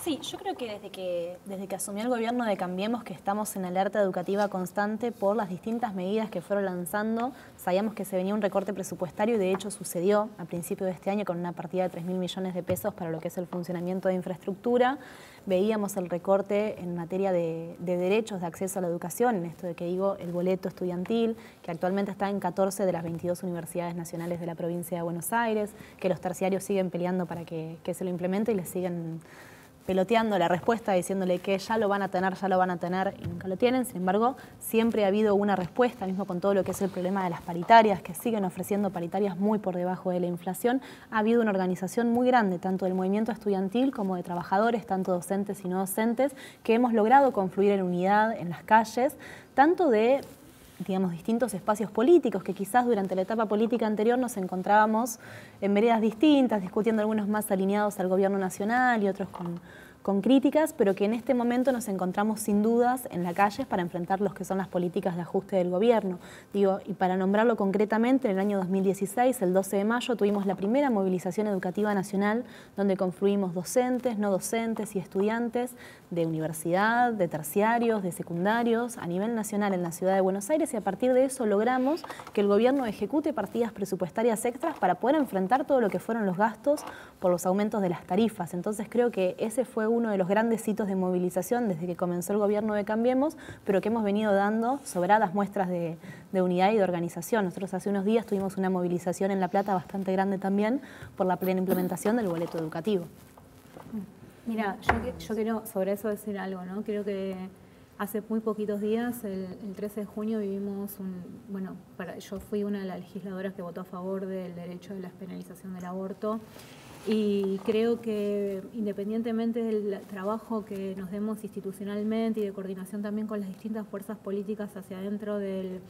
Sí, yo creo que desde que asumió el gobierno de Cambiemos, que estamos en alerta educativa constante por las distintas medidas que fueron lanzando. Sabíamos que se venía un recorte presupuestario y de hecho sucedió a principio de este año con una partida de 3.000 millones de pesos para lo que es el funcionamiento de infraestructura. Veíamos el recorte en materia de derechos de acceso a la educación, en esto de que digo el boleto estudiantil, que actualmente está en 14 de las 22 universidades nacionales de la provincia de Buenos Aires, que los terciarios siguen peleando para que se lo implemente y le siguen peloteando la respuesta, diciéndole que ya lo van a tener y nunca lo tienen. Sin embargo, siempre ha habido una respuesta, mismo con todo lo que es el problema de las paritarias, que siguen ofreciendo paritarias muy por debajo de la inflación. Ha habido una organización muy grande, tanto del movimiento estudiantil como de trabajadores, tanto docentes y no docentes, que hemos logrado confluir en unidad en las calles, tanto de distintos espacios políticos, que quizás durante la etapa política anterior nos encontrábamos en veredas distintas, discutiendo algunos más alineados al gobierno nacional y otros con críticas, pero que en este momento nos encontramos sin dudas en la calle para enfrentar los que son las políticas de ajuste del gobierno. Y para nombrarlo concretamente, en el año 2016, el 12 de mayo, tuvimos la primera movilización educativa nacional donde confluimos docentes, no docentes y estudiantes de universidad, de terciarios, de secundarios, a nivel nacional en la ciudad de Buenos Aires, y a partir de eso logramos que el gobierno ejecute partidas presupuestarias extras para poder enfrentar todo lo que fueron los gastos por los aumentos de las tarifas. Entonces creo que ese fue uno de los grandes hitos de movilización desde que comenzó el gobierno de Cambiemos, pero que hemos venido dando sobradas muestras de unidad y de organización. Nosotros hace unos días tuvimos una movilización en La Plata bastante grande también por la plena implementación del boleto educativo. Mira, yo quiero sobre eso decir algo, ¿no? Creo que hace muy poquitos días, el 13 de junio, vivimos yo fui una de las legisladoras que votó a favor del derecho de la despenalización del aborto. Y creo que independientemente del trabajo que nos demos institucionalmente y de coordinación también con las distintas fuerzas políticas hacia adentro del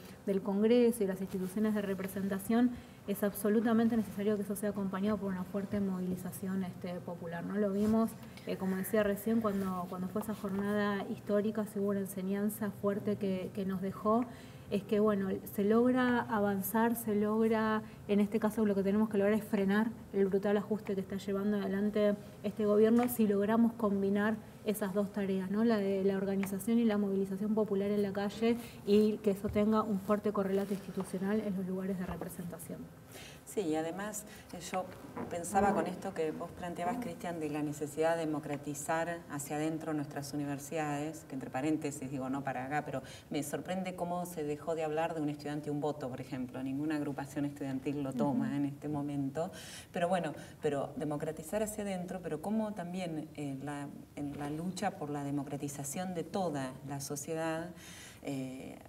Congreso y las instituciones de representación, es absolutamente necesario que eso sea acompañado por una fuerte movilización popular, ¿no? Lo vimos, como decía recién, cuando fue esa jornada histórica, hubo una enseñanza fuerte que nos dejó. Es que, se logra avanzar, se logra, en este caso lo que tenemos que lograr es frenar el brutal ajuste que está llevando adelante este gobierno si logramos combinar esas dos tareas, ¿no? La de la organización y la movilización popular en la calle, y que eso tenga un fuerte correlato institucional en los lugares de representación. Sí, y además yo pensaba con esto que vos planteabas, Cristian, de la necesidad de democratizar hacia adentro nuestras universidades, que entre paréntesis digo no para acá, pero me sorprende cómo se dejó de hablar de un estudiante y un voto, por ejemplo. Ninguna agrupación estudiantil lo toma en este momento. Pero pero democratizar hacia adentro, pero cómo también en la lucha por la democratización de toda la sociedad,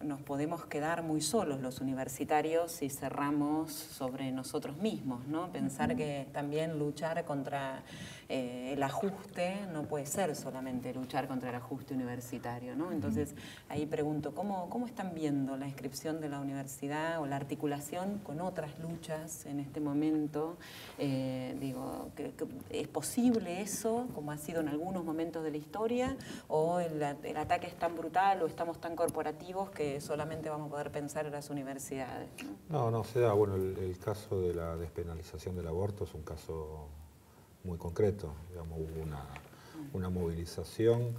nos podemos quedar muy solos los universitarios si cerramos sobre nosotros mismos, ¿no? Pensar que también luchar contra el ajuste no puede ser solamente luchar contra el ajuste universitario, ¿no? Entonces ahí pregunto, ¿cómo están viendo la inscripción de la universidad o la articulación con otras luchas en este momento? ¿Es posible eso, como ha sido en algunos momentos de la historia, o el ataque es tan brutal o estamos tan corporativos que solamente vamos a poder pensar en las universidades? No, se da. Bueno, el caso de la despenalización del aborto es un caso muy concreto. Digamos, hubo una movilización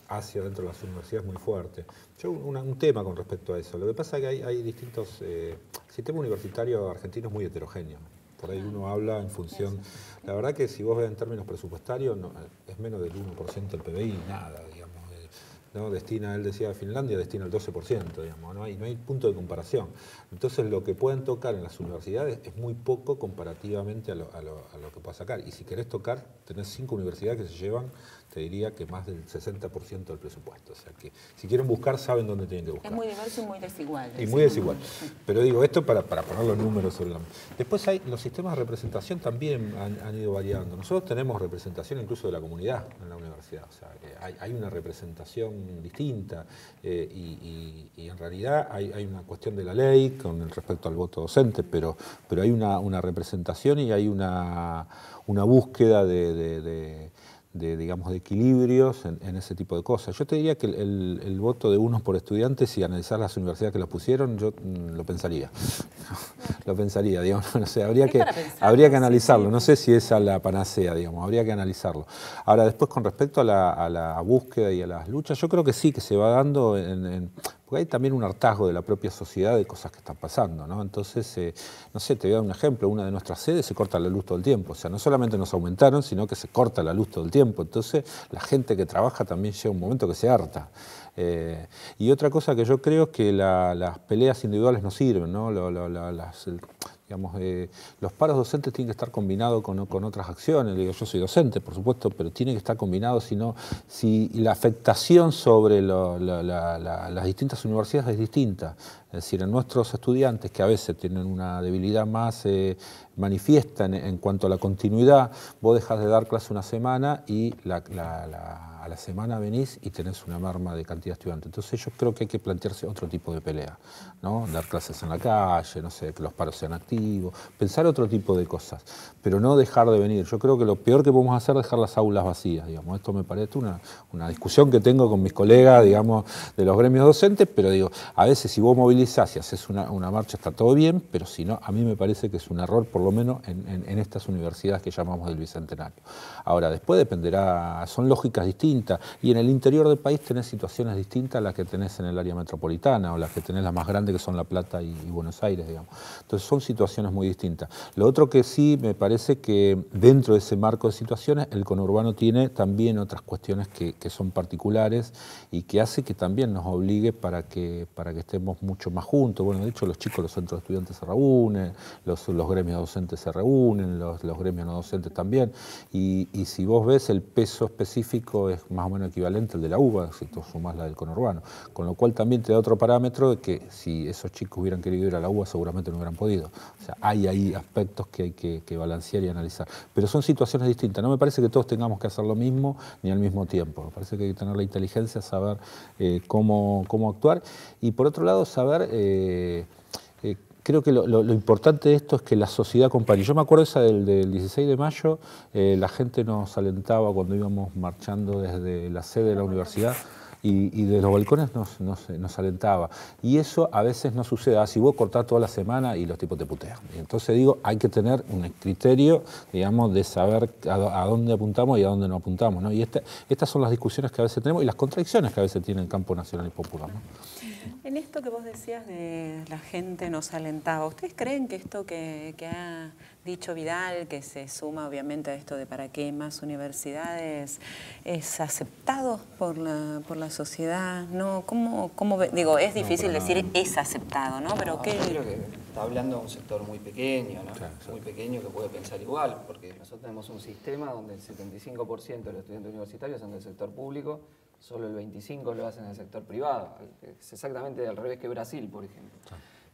hacia dentro de las universidades muy fuerte. Un tema con respecto a eso. Lo que pasa es que hay distintos... el sistema universitario argentino es muy heterogéneo. Por ahí uno habla en función... La verdad que si vos ves en términos presupuestarios, es menos del 1% del PBI, nada, digamos. ¿no? Destina, él decía, Finlandia destina el 12%, digamos, no hay punto de comparación. Entonces lo que pueden tocar en las universidades es muy poco comparativamente a lo que pueda sacar. Y si querés tocar, tenés 5 universidades que se llevan, te diría que más del 60% del presupuesto. O sea que si quieren buscar, saben dónde tienen que buscar. Es muy diverso y muy desigual. Y muy desigual. Pero digo, esto para poner los números sobre la mesa. Después los sistemas de representación también han ido variando. Nosotros tenemos representación incluso de la comunidad en la universidad. O sea, hay una representación distinta y en realidad hay una cuestión de la ley con respecto al voto docente, pero hay una representación y hay una búsqueda digamos, de equilibrios en ese tipo de cosas. Yo te diría que el voto de unos por estudiantes y analizar las universidades que los pusieron, yo lo pensaría. Lo pensaría, digamos, no sé, habría que analizarlo. No sé si esa es la panacea, digamos, habría que analizarlo. Ahora, después, con respecto a la búsqueda y a las luchas, yo creo que sí, que se va dando porque hay también un hartazgo de la propia sociedad de cosas que están pasando, ¿no? Entonces, no sé, te voy a dar un ejemplo, una de nuestras sedes se corta la luz todo el tiempo, o sea, no solamente nos aumentaron, sino que se corta la luz todo el tiempo, entonces la gente que trabaja también llega un momento que se harta. Y otra cosa que yo creo es que las peleas individuales no sirven, ¿no? Digamos, los paros docentes tienen que estar combinados con otras acciones. Digo, yo soy docente, por supuesto, pero tiene que estar combinado, si la afectación sobre las distintas universidades es distinta. Es decir, en nuestros estudiantes, que a veces tienen una debilidad más manifiesta en cuanto a la continuidad, vos dejás de dar clase una semana y a la semana venís y tenés una merma de cantidad de estudiantes. Entonces yo creo que hay que plantearse otro tipo de pelea, ¿no? Dar clases en la calle, no sé, que los paros sean activos, pensar otro tipo de cosas, pero no dejar de venir. Yo creo que lo peor que podemos hacer es dejar las aulas vacías, digamos. Esto me parece una discusión que tengo con mis colegas, digamos, de los gremios docentes, pero digo, a veces si vos movilizás y haces una marcha está todo bien, pero si no, a mí me parece que es un error, por lo menos en estas universidades que llamamos del Bicentenario. Ahora, después dependerá, son lógicas distintas, y en el interior del país tenés situaciones distintas a las que tenés en el área metropolitana o las que tenés las más grandes, que son La Plata y Buenos Aires, digamos. Entonces son situaciones muy distintas. Lo otro que sí me parece que dentro de ese marco de situaciones el conurbano tiene también otras cuestiones que son particulares y que hace que también nos obligue para que estemos mucho más juntos. Bueno, de hecho los chicos, los centros de estudiantes se reúnen, los gremios docentes se reúnen, los gremios no docentes también, y si vos ves el peso específico es más o menos equivalente al de la UBA, si tú sumás la del conurbano, con lo cual también te da otro parámetro de que si esos chicos hubieran querido ir a la UBA seguramente no hubieran podido. O sea, hay ahí aspectos que hay que balancear y analizar, pero son situaciones distintas. No me parece que todos tengamos que hacer lo mismo ni al mismo tiempo, me parece que hay que tener la inteligencia, saber cómo actuar, y por otro lado saber... creo que lo importante de esto es que la sociedad acompañe. Yo me acuerdo esa del 16 de mayo, la gente nos alentaba cuando íbamos marchando desde la sede de la universidad y de los balcones nos alentaba. Y eso a veces no sucede. Si vos cortás toda la semana y los tipos te putean. Entonces digo, hay que tener un criterio, digamos, de saber a dónde apuntamos y a dónde no apuntamos, ¿no? Y estas son las discusiones que a veces tenemos y las contradicciones que a veces tiene el campo nacional y popular, ¿no? En esto que vos decías de la gente nos alentaba, ¿ustedes creen que esto que ha dicho Vidal, que se suma obviamente a esto de para qué más universidades, es aceptado por la sociedad? ¿No? Digo, es difícil decir es aceptado, ¿no? Pero ¿qué? Yo creo que está hablando de un sector muy pequeño, ¿no? Claro. Muy pequeño que puede pensar igual, porque nosotros tenemos un sistema donde el 75% de los estudiantes universitarios son del sector público, solo el 25% lo hacen en el sector privado. Es exactamente al revés que Brasil, por ejemplo.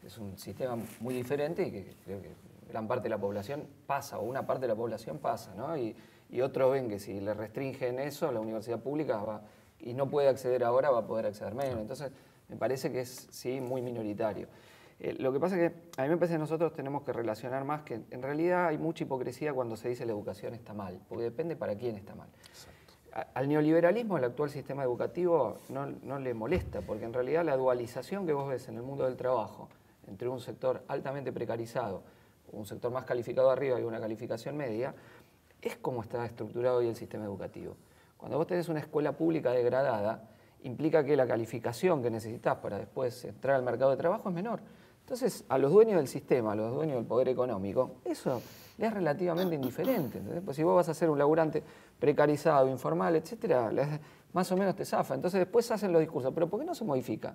Es un sistema muy diferente y que creo que gran parte de la población pasa, o una parte de la población pasa, ¿no? Y otros ven que si le restringen eso, la universidad pública y no puede acceder ahora, va a poder acceder menos. Entonces, me parece que es, sí, muy minoritario. Lo que pasa es que a mí me parece que nosotros tenemos que relacionar más que en realidad hay mucha hipocresía cuando se dice la educación está mal, porque depende para quién está mal. Exacto. Al neoliberalismo, el actual sistema educativo no le molesta, porque en realidad la dualización que vos ves en el mundo del trabajo entre un sector altamente precarizado, un sector más calificado arriba y una calificación media, es como está estructurado hoy el sistema educativo. Cuando vos tenés una escuela pública degradada, implica que la calificación que necesitas para después entrar al mercado de trabajo es menor. Entonces, a los dueños del sistema, a los dueños del poder económico, eso les es relativamente indiferente. Pues si vos vas a ser un laburante precarizado, informal, etcétera, más o menos te zafa. Entonces después hacen los discursos, pero ¿por qué no se modifica?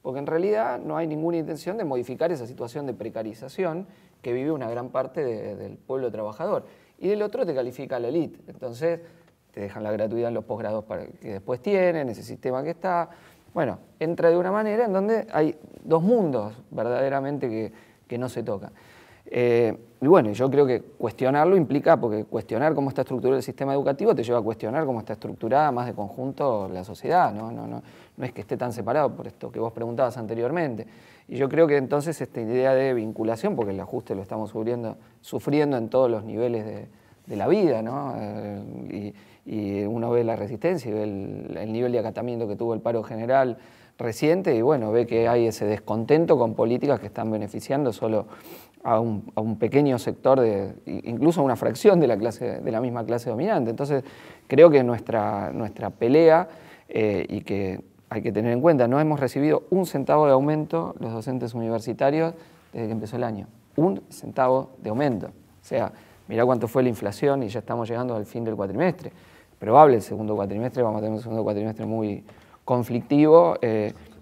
Porque en realidad no hay ninguna intención de modificar esa situación de precarización que vive una gran parte del pueblo trabajador. Y del otro te califica la élite. Entonces te dejan la gratuidad en los posgrados que después tienen, ese sistema que está. Bueno, entra de una manera en donde hay dos mundos verdaderamente que no se tocan. Y bueno, yo creo que cuestionarlo implica, porque cuestionar cómo está estructurado el sistema educativo te lleva a cuestionar cómo está estructurada más de conjunto la sociedad, no es que esté tan separado por esto que vos preguntabas anteriormente. Y yo creo que entonces esta idea de vinculación, porque el ajuste lo estamos sufriendo en todos los niveles de la vida, ¿no? Y uno ve la resistencia y ve el nivel de acatamiento que tuvo el paro general reciente y bueno, ve que hay ese descontento con políticas que están beneficiando solo a un pequeño sector, incluso a una fracción de la misma clase dominante. Entonces, creo que nuestra pelea, y que hay que tener en cuenta, no hemos recibido un centavo de aumento los docentes universitarios desde que empezó el año. Un centavo de aumento. O sea, mirá cuánto fue la inflación y ya estamos llegando al fin del cuatrimestre. Probable el segundo cuatrimestre, vamos a tener un segundo cuatrimestre muy conflictivo,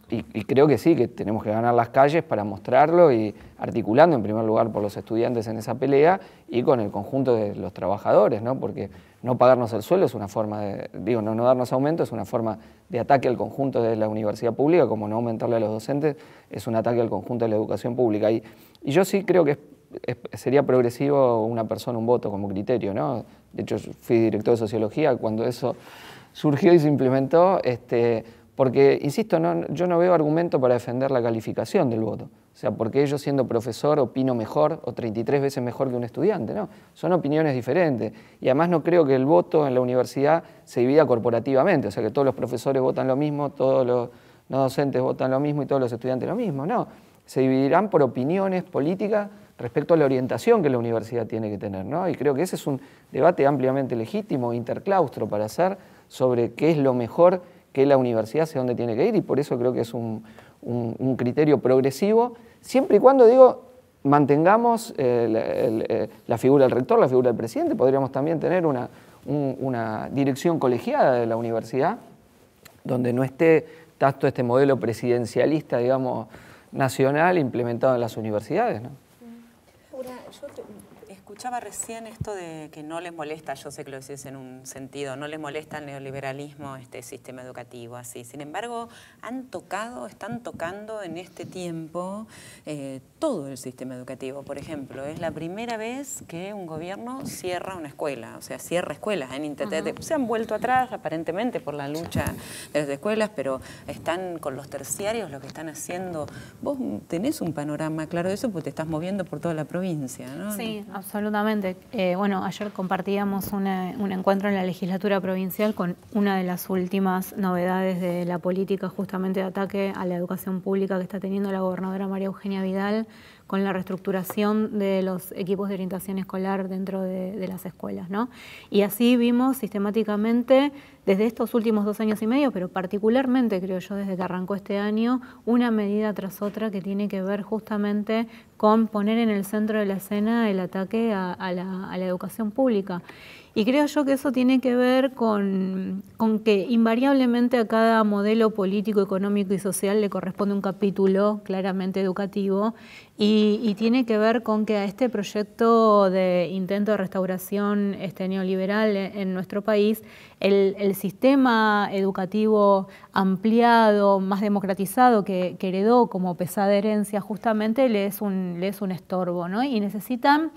y creo que sí, que tenemos que ganar las calles para mostrarlo y articulando en primer lugar por los estudiantes en esa pelea y con el conjunto de los trabajadores, ¿no? Porque no pagarnos el sueldo es una forma no darnos aumento es una forma de ataque al conjunto de la universidad pública, como no aumentarle a los docentes es un ataque al conjunto de la educación pública. Y yo sí creo que sería progresivo una persona, un voto como criterio, ¿no? De hecho, yo fui director de Sociología cuando eso surgió y se implementó, porque, insisto, yo no veo argumento para defender la calificación del voto. O sea, porque yo siendo profesor opino mejor o 33 veces mejor que un estudiante, ¿no? Son opiniones diferentes. Y además no creo que el voto en la universidad se divida corporativamente, o sea, que todos los profesores votan lo mismo, todos los no docentes votan lo mismo y todos los estudiantes lo mismo, no. Se dividirán por opiniones políticas respecto a la orientación que la universidad tiene que tener, ¿no? Y creo que ese es un debate ampliamente legítimo, interclaustro para hacer sobre qué es lo mejor que la universidad, hacia dónde tiene que ir, y por eso creo que es un criterio progresivo, siempre y cuando, mantengamos la figura del rector, la figura del presidente. Podríamos también tener una dirección colegiada de la universidad, donde no esté tanto este modelo presidencialista, digamos, nacional implementado en las universidades, ¿no? Escuchaba recién esto de que no les molesta, yo sé que lo decís en un sentido, no les molesta el neoliberalismo, este sistema educativo, así. Sin embargo, están tocando en este tiempo todo el sistema educativo. Por ejemplo, es la primera vez que un gobierno cierra una escuela, o sea, cierra escuelas en Internet. Se han vuelto atrás, aparentemente, por la lucha de las escuelas, pero están con los terciarios lo que están haciendo. Vos tenés un panorama claro de eso porque te estás moviendo por toda la provincia, ¿no? Sí, absolutamente. Bueno, ayer compartíamos un encuentro en la legislatura provincial con una de las últimas novedades de la política justamente de ataque a la educación pública que está teniendo la gobernadora María Eugenia Vidal, con la reestructuración de los equipos de orientación escolar dentro de las escuelas, ¿no? Y así vimos sistemáticamente, desde estos últimos 2 años y medio, pero particularmente, creo yo, desde que arrancó este año, una medida tras otra que tiene que ver justamente con poner en el centro de la escena el ataque a la educación pública. Y creo yo que eso tiene que ver con que invariablemente a cada modelo político, económico y social le corresponde un capítulo claramente educativo y tiene que ver con que a este proyecto de intento de restauración neoliberal en nuestro país, el sistema educativo ampliado, más democratizado que heredó como pesada herencia justamente le es un estorbo, ¿no? Y necesitan,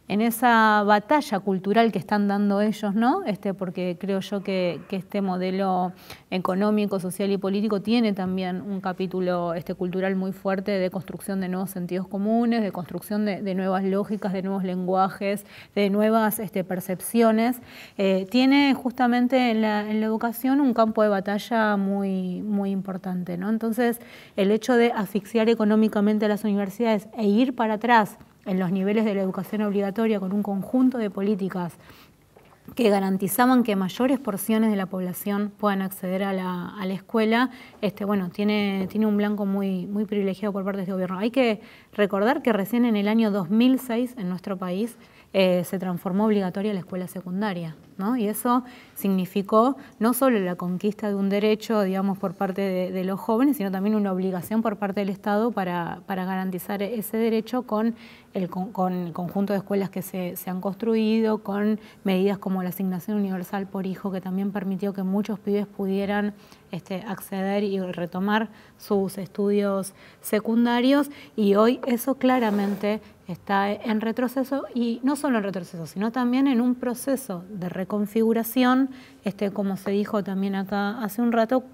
en esa batalla cultural que están dando ellos, ¿no? Porque creo yo que este modelo económico, social y político tiene también un capítulo cultural muy fuerte de construcción de nuevos sentidos comunes, de construcción de nuevas lógicas, de nuevos lenguajes, de nuevas percepciones. Tiene justamente en la educación un campo de batalla muy, muy importante, ¿no? Entonces, el hecho de asfixiar económicamente a las universidades e ir para atrás en los niveles de la educación obligatoria con un conjunto de políticas que garantizaban que mayores porciones de la población puedan acceder a la escuela, bueno, tiene un blanco muy, muy privilegiado por parte de este gobierno. Hay que recordar que recién en el año 2006 en nuestro país se transformó obligatoria la escuela secundaria, ¿no? Y eso significó no solo la conquista de un derecho, digamos, por parte de los jóvenes, sino también una obligación por parte del Estado para garantizar ese derecho con el conjunto de escuelas que se han construido, con medidas como la asignación universal por hijo, que también permitió que muchos pibes pudieran acceder y retomar sus estudios secundarios, y hoy eso claramente está en retroceso, y no solo en retroceso, sino también en un proceso de reconfiguración, como se dijo también acá hace un rato,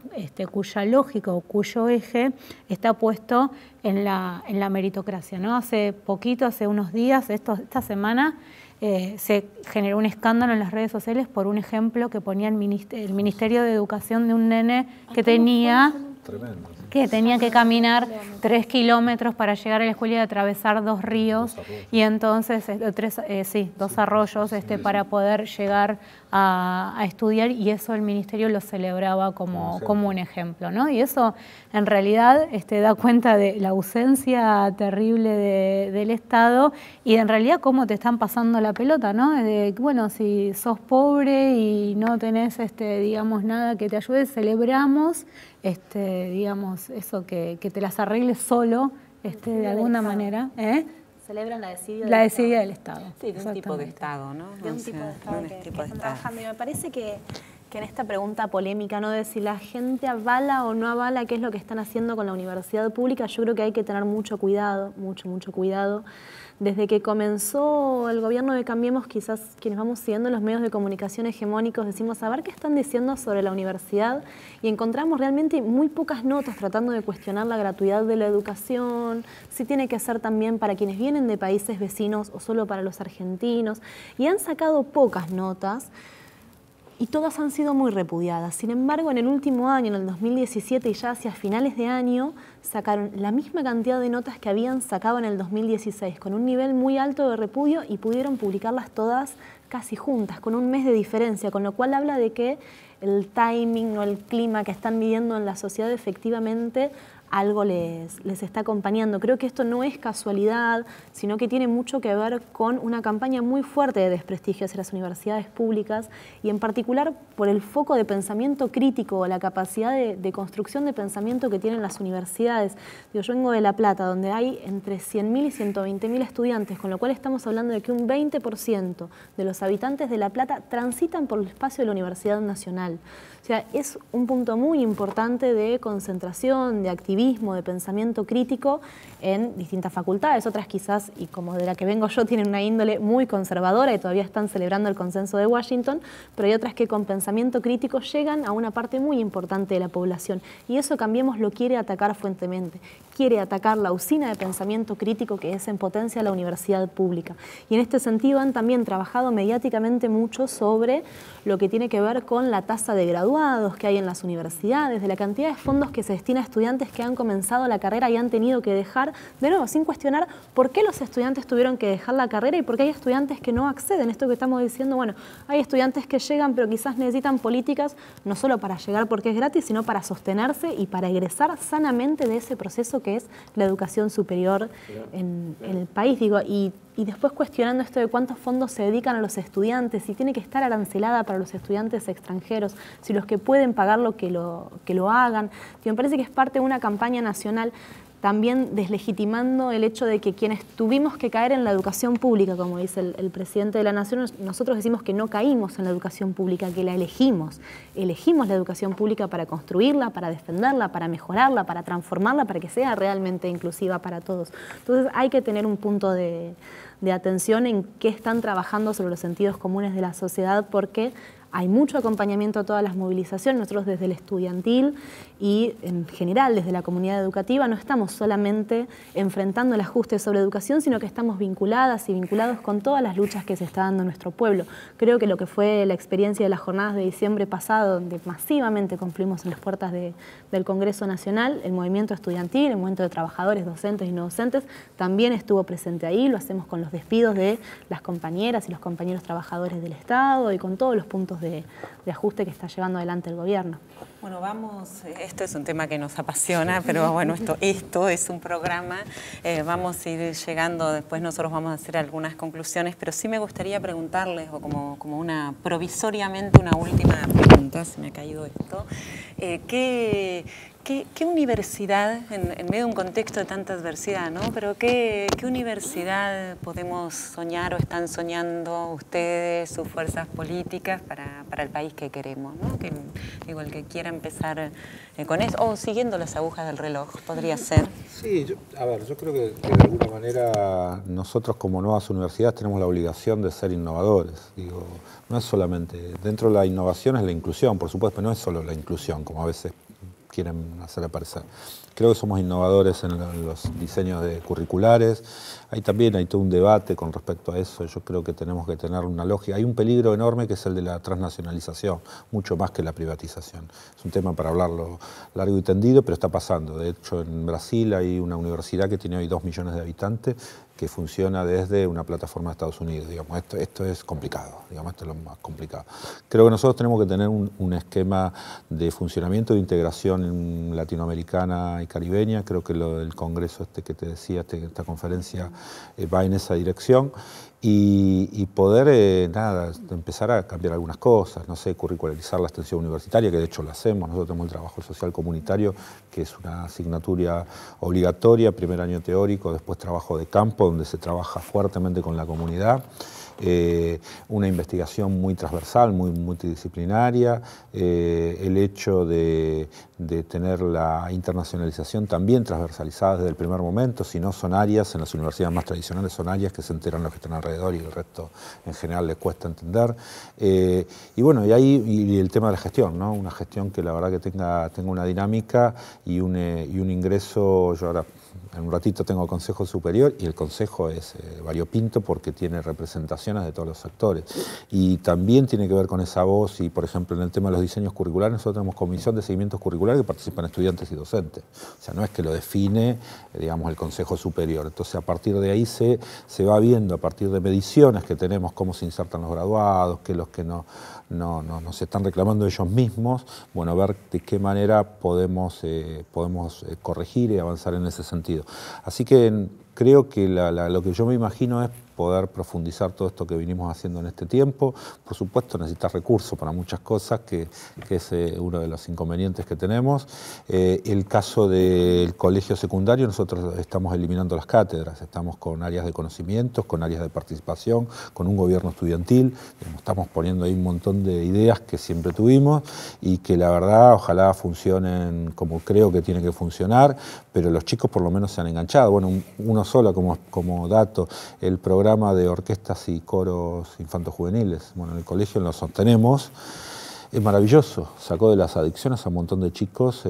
cuya lógica o cuyo eje está puesto en la meritocracia, ¿no? Hace poquito, hace unos días, esta semana, se generó un escándalo en las redes sociales por un ejemplo que ponía el Ministerio de Educación de un nene que tenía que caminar 3 kilómetros para llegar a la escuela y atravesar 2 ríos, y entonces 2 arroyos para poder llegar a estudiar, y eso el ministerio lo celebraba como un ejemplo, ¿no? Y eso en realidad da cuenta de la ausencia terrible del Estado, y en realidad cómo te están pasando la pelota, ¿no? De, bueno, si sos pobre y no tenés digamos nada que te ayude, celebramos digamos eso, que te las arregles solo de alguna manera, Celebran la desidia del Estado. Sí, de un tipo de Estado, ¿no? De un tipo de Estado que están trabajando. Y me parece que en esta pregunta polémica, ¿no?, de si la gente avala o no avala qué es lo que están haciendo con la universidad pública, yo creo que hay que tener mucho cuidado, mucho cuidado. Desde que comenzó el gobierno de Cambiemos, quizás quienes vamos siguiendo los medios de comunicación hegemónicos decimos a ver qué están diciendo sobre la universidad, y encontramos realmente muy pocas notas tratando de cuestionar la gratuidad de la educación, si tiene que ser también para quienes vienen de países vecinos o solo para los argentinos, y han sacado pocas notas, y todas han sido muy repudiadas. Sin embargo, en el último año, en el 2017 y ya hacia finales de año, sacaron la misma cantidad de notas que habían sacado en el 2016, con un nivel muy alto de repudio, y pudieron publicarlas todas casi juntas, con un mes de diferencia, con lo cual habla de que el timing o el clima que están viviendo en la sociedad efectivamente algo les está acompañando. Creo que esto no es casualidad, sino que tiene mucho que ver con una campaña muy fuerte de desprestigio hacia las universidades públicas, y en particular por el foco de pensamiento crítico o la capacidad de construcción de pensamiento que tienen las universidades. Yo vengo de La Plata, donde hay entre 100.000 y 120.000 estudiantes, con lo cual estamos hablando de que un 20% de los habitantes de La Plata transitan por el espacio de la Universidad Nacional. O sea, es un punto muy importante de concentración, de activismo, de pensamiento crítico en distintas facultades. Otras quizás, y como de la que vengo yo, tienen una índole muy conservadora y todavía están celebrando el consenso de Washington, pero hay otras que con pensamiento crítico llegan a una parte muy importante de la población. Y eso Cambiemos lo quiere atacar fuertemente. Quiere atacar la usina de pensamiento crítico que es en potencia la universidad pública. Y en este sentido han también trabajado mediáticamente mucho sobre lo que tiene que ver con la tasa de graduados que hay en las universidades, de la cantidad de fondos que se destina a estudiantes que han comenzado la carrera y han tenido que dejar, de nuevo, sin cuestionar por qué los estudiantes tuvieron que dejar la carrera y por qué hay estudiantes que no acceden. Esto que estamos diciendo, bueno, hay estudiantes que llegan pero quizás necesitan políticas no solo para llegar porque es gratis, sino para sostenerse y para egresar sanamente de ese proceso que es la educación superior en el país. Digo, y después cuestionando esto de cuántos fondos se dedican a los estudiantes, si tiene que estar arancelada para los estudiantes extranjeros, si los que pueden pagarlo que lo hagan. Me parece que es parte de una campaña nacional también deslegitimando el hecho de que quienes tuvimos que caer en la educación pública, como dice el presidente de la Nación, nosotros decimos que no caímos en la educación pública, que la elegimos. Elegimos la educación pública para construirla, para defenderla, para mejorarla, para transformarla, para que sea realmente inclusiva para todos. Entonces hay que tener un punto de atención en qué están trabajando sobre los sentidos comunes de la sociedad, porque hay mucho acompañamiento a todas las movilizaciones. Nosotros desde el estudiantil y en general desde la comunidad educativa no estamos solamente enfrentando el ajuste sobre educación, sino que estamos vinculadas y vinculados con todas las luchas que se está dando en nuestro pueblo. Creo que lo que fue la experiencia de las jornadas de diciembre pasado, donde masivamente cumplimos en las puertas del Congreso Nacional, el movimiento estudiantil, el movimiento de trabajadores, docentes y no docentes, también estuvo presente ahí. Lo hacemos con los despidos de las compañeras y los compañeros trabajadores del Estado y con todos los puntos de de ajuste que está llevando adelante el gobierno. Bueno, vamos, esto es un tema que nos apasiona, pero bueno, esto es un programa, vamos a ir llegando, después nosotros vamos a hacer algunas conclusiones, pero sí me gustaría preguntarles, o como provisoriamente una última pregunta, se me ha caído esto, ¿qué universidad, en medio de un contexto de tanta adversidad, ¿no? Pero ¿qué universidad podemos soñar o están soñando ustedes, sus fuerzas políticas, para el país que queremos, ¿no? Que, digo, el que quiera empezar con eso, o siguiendo las agujas del reloj, podría ser. Sí, yo creo que de alguna manera nosotros como nuevas universidades tenemos la obligación de ser innovadores. Digo, no es solamente, dentro de la innovación es la inclusión, por supuesto, pero no es solo la inclusión, como a veces quieren hacer aparecer. Creo que somos innovadores en los diseños de curriculares. Hay todo un debate con respecto a eso. Yo creo que tenemos que tener una lógica. Hay un peligro enorme que es el de la transnacionalización, mucho más que la privatización. Es un tema para hablarlo largo y tendido, pero está pasando. De hecho, en Brasil hay una universidad que tiene hoy 2 millones de habitantes que funciona desde una plataforma de Estados Unidos. Digamos, esto es complicado, digamos, esto es lo más complicado. Creo que nosotros tenemos que tener un esquema de funcionamiento, de integración latinoamericana y caribeña. Creo que lo del congreso que te decía, esta conferencia va en esa dirección. Y poder, empezar a cambiar algunas cosas, no sé, curricularizar la extensión universitaria, que de hecho lo hacemos. Nosotros tenemos el trabajo social comunitario, que es una asignatura obligatoria, primer año teórico, después trabajo de campo, donde se trabaja fuertemente con la comunidad. Una investigación muy transversal, muy multidisciplinaria, el hecho de tener la internacionalización también transversalizada desde el primer momento. Si no son áreas, en las universidades más tradicionales son áreas que se enteran los que están alrededor y el resto en general les cuesta entender. Y bueno, y el tema de la gestión, ¿no? Una gestión que la verdad que tenga una dinámica y un ingreso. Yo ahora en un ratito tengo el Consejo Superior y el Consejo es variopinto porque tiene representaciones de todos los sectores y también tiene que ver con esa voz. Y por ejemplo en el tema de los diseños curriculares nosotros tenemos comisión de seguimientos curriculares que participan estudiantes y docentes, o sea, no es que lo define digamos el Consejo Superior. Entonces a partir de ahí se va viendo, a partir de mediciones que tenemos, cómo se insertan los graduados, qué los que no se están reclamando ellos mismos, bueno, ver de qué manera podemos corregir y avanzar en ese sentido. Así que creo que lo que yo me imagino es poder profundizar todo esto que vinimos haciendo en este tiempo. Por supuesto necesitas recursos para muchas cosas, que es uno de los inconvenientes que tenemos. El caso del colegio secundario, nosotros estamos eliminando las cátedras, estamos con áreas de conocimientos, con áreas de participación, con un gobierno estudiantil, estamos poniendo ahí un montón de ideas que siempre tuvimos y que la verdad ojalá funcionen como creo que tienen que funcionar, pero los chicos por lo menos se han enganchado. Bueno, uno solo como dato, el programa de orquestas y coros infantojuveniles, bueno, en el colegio lo sostenemos, es maravilloso, sacó de las adicciones a un montón de chicos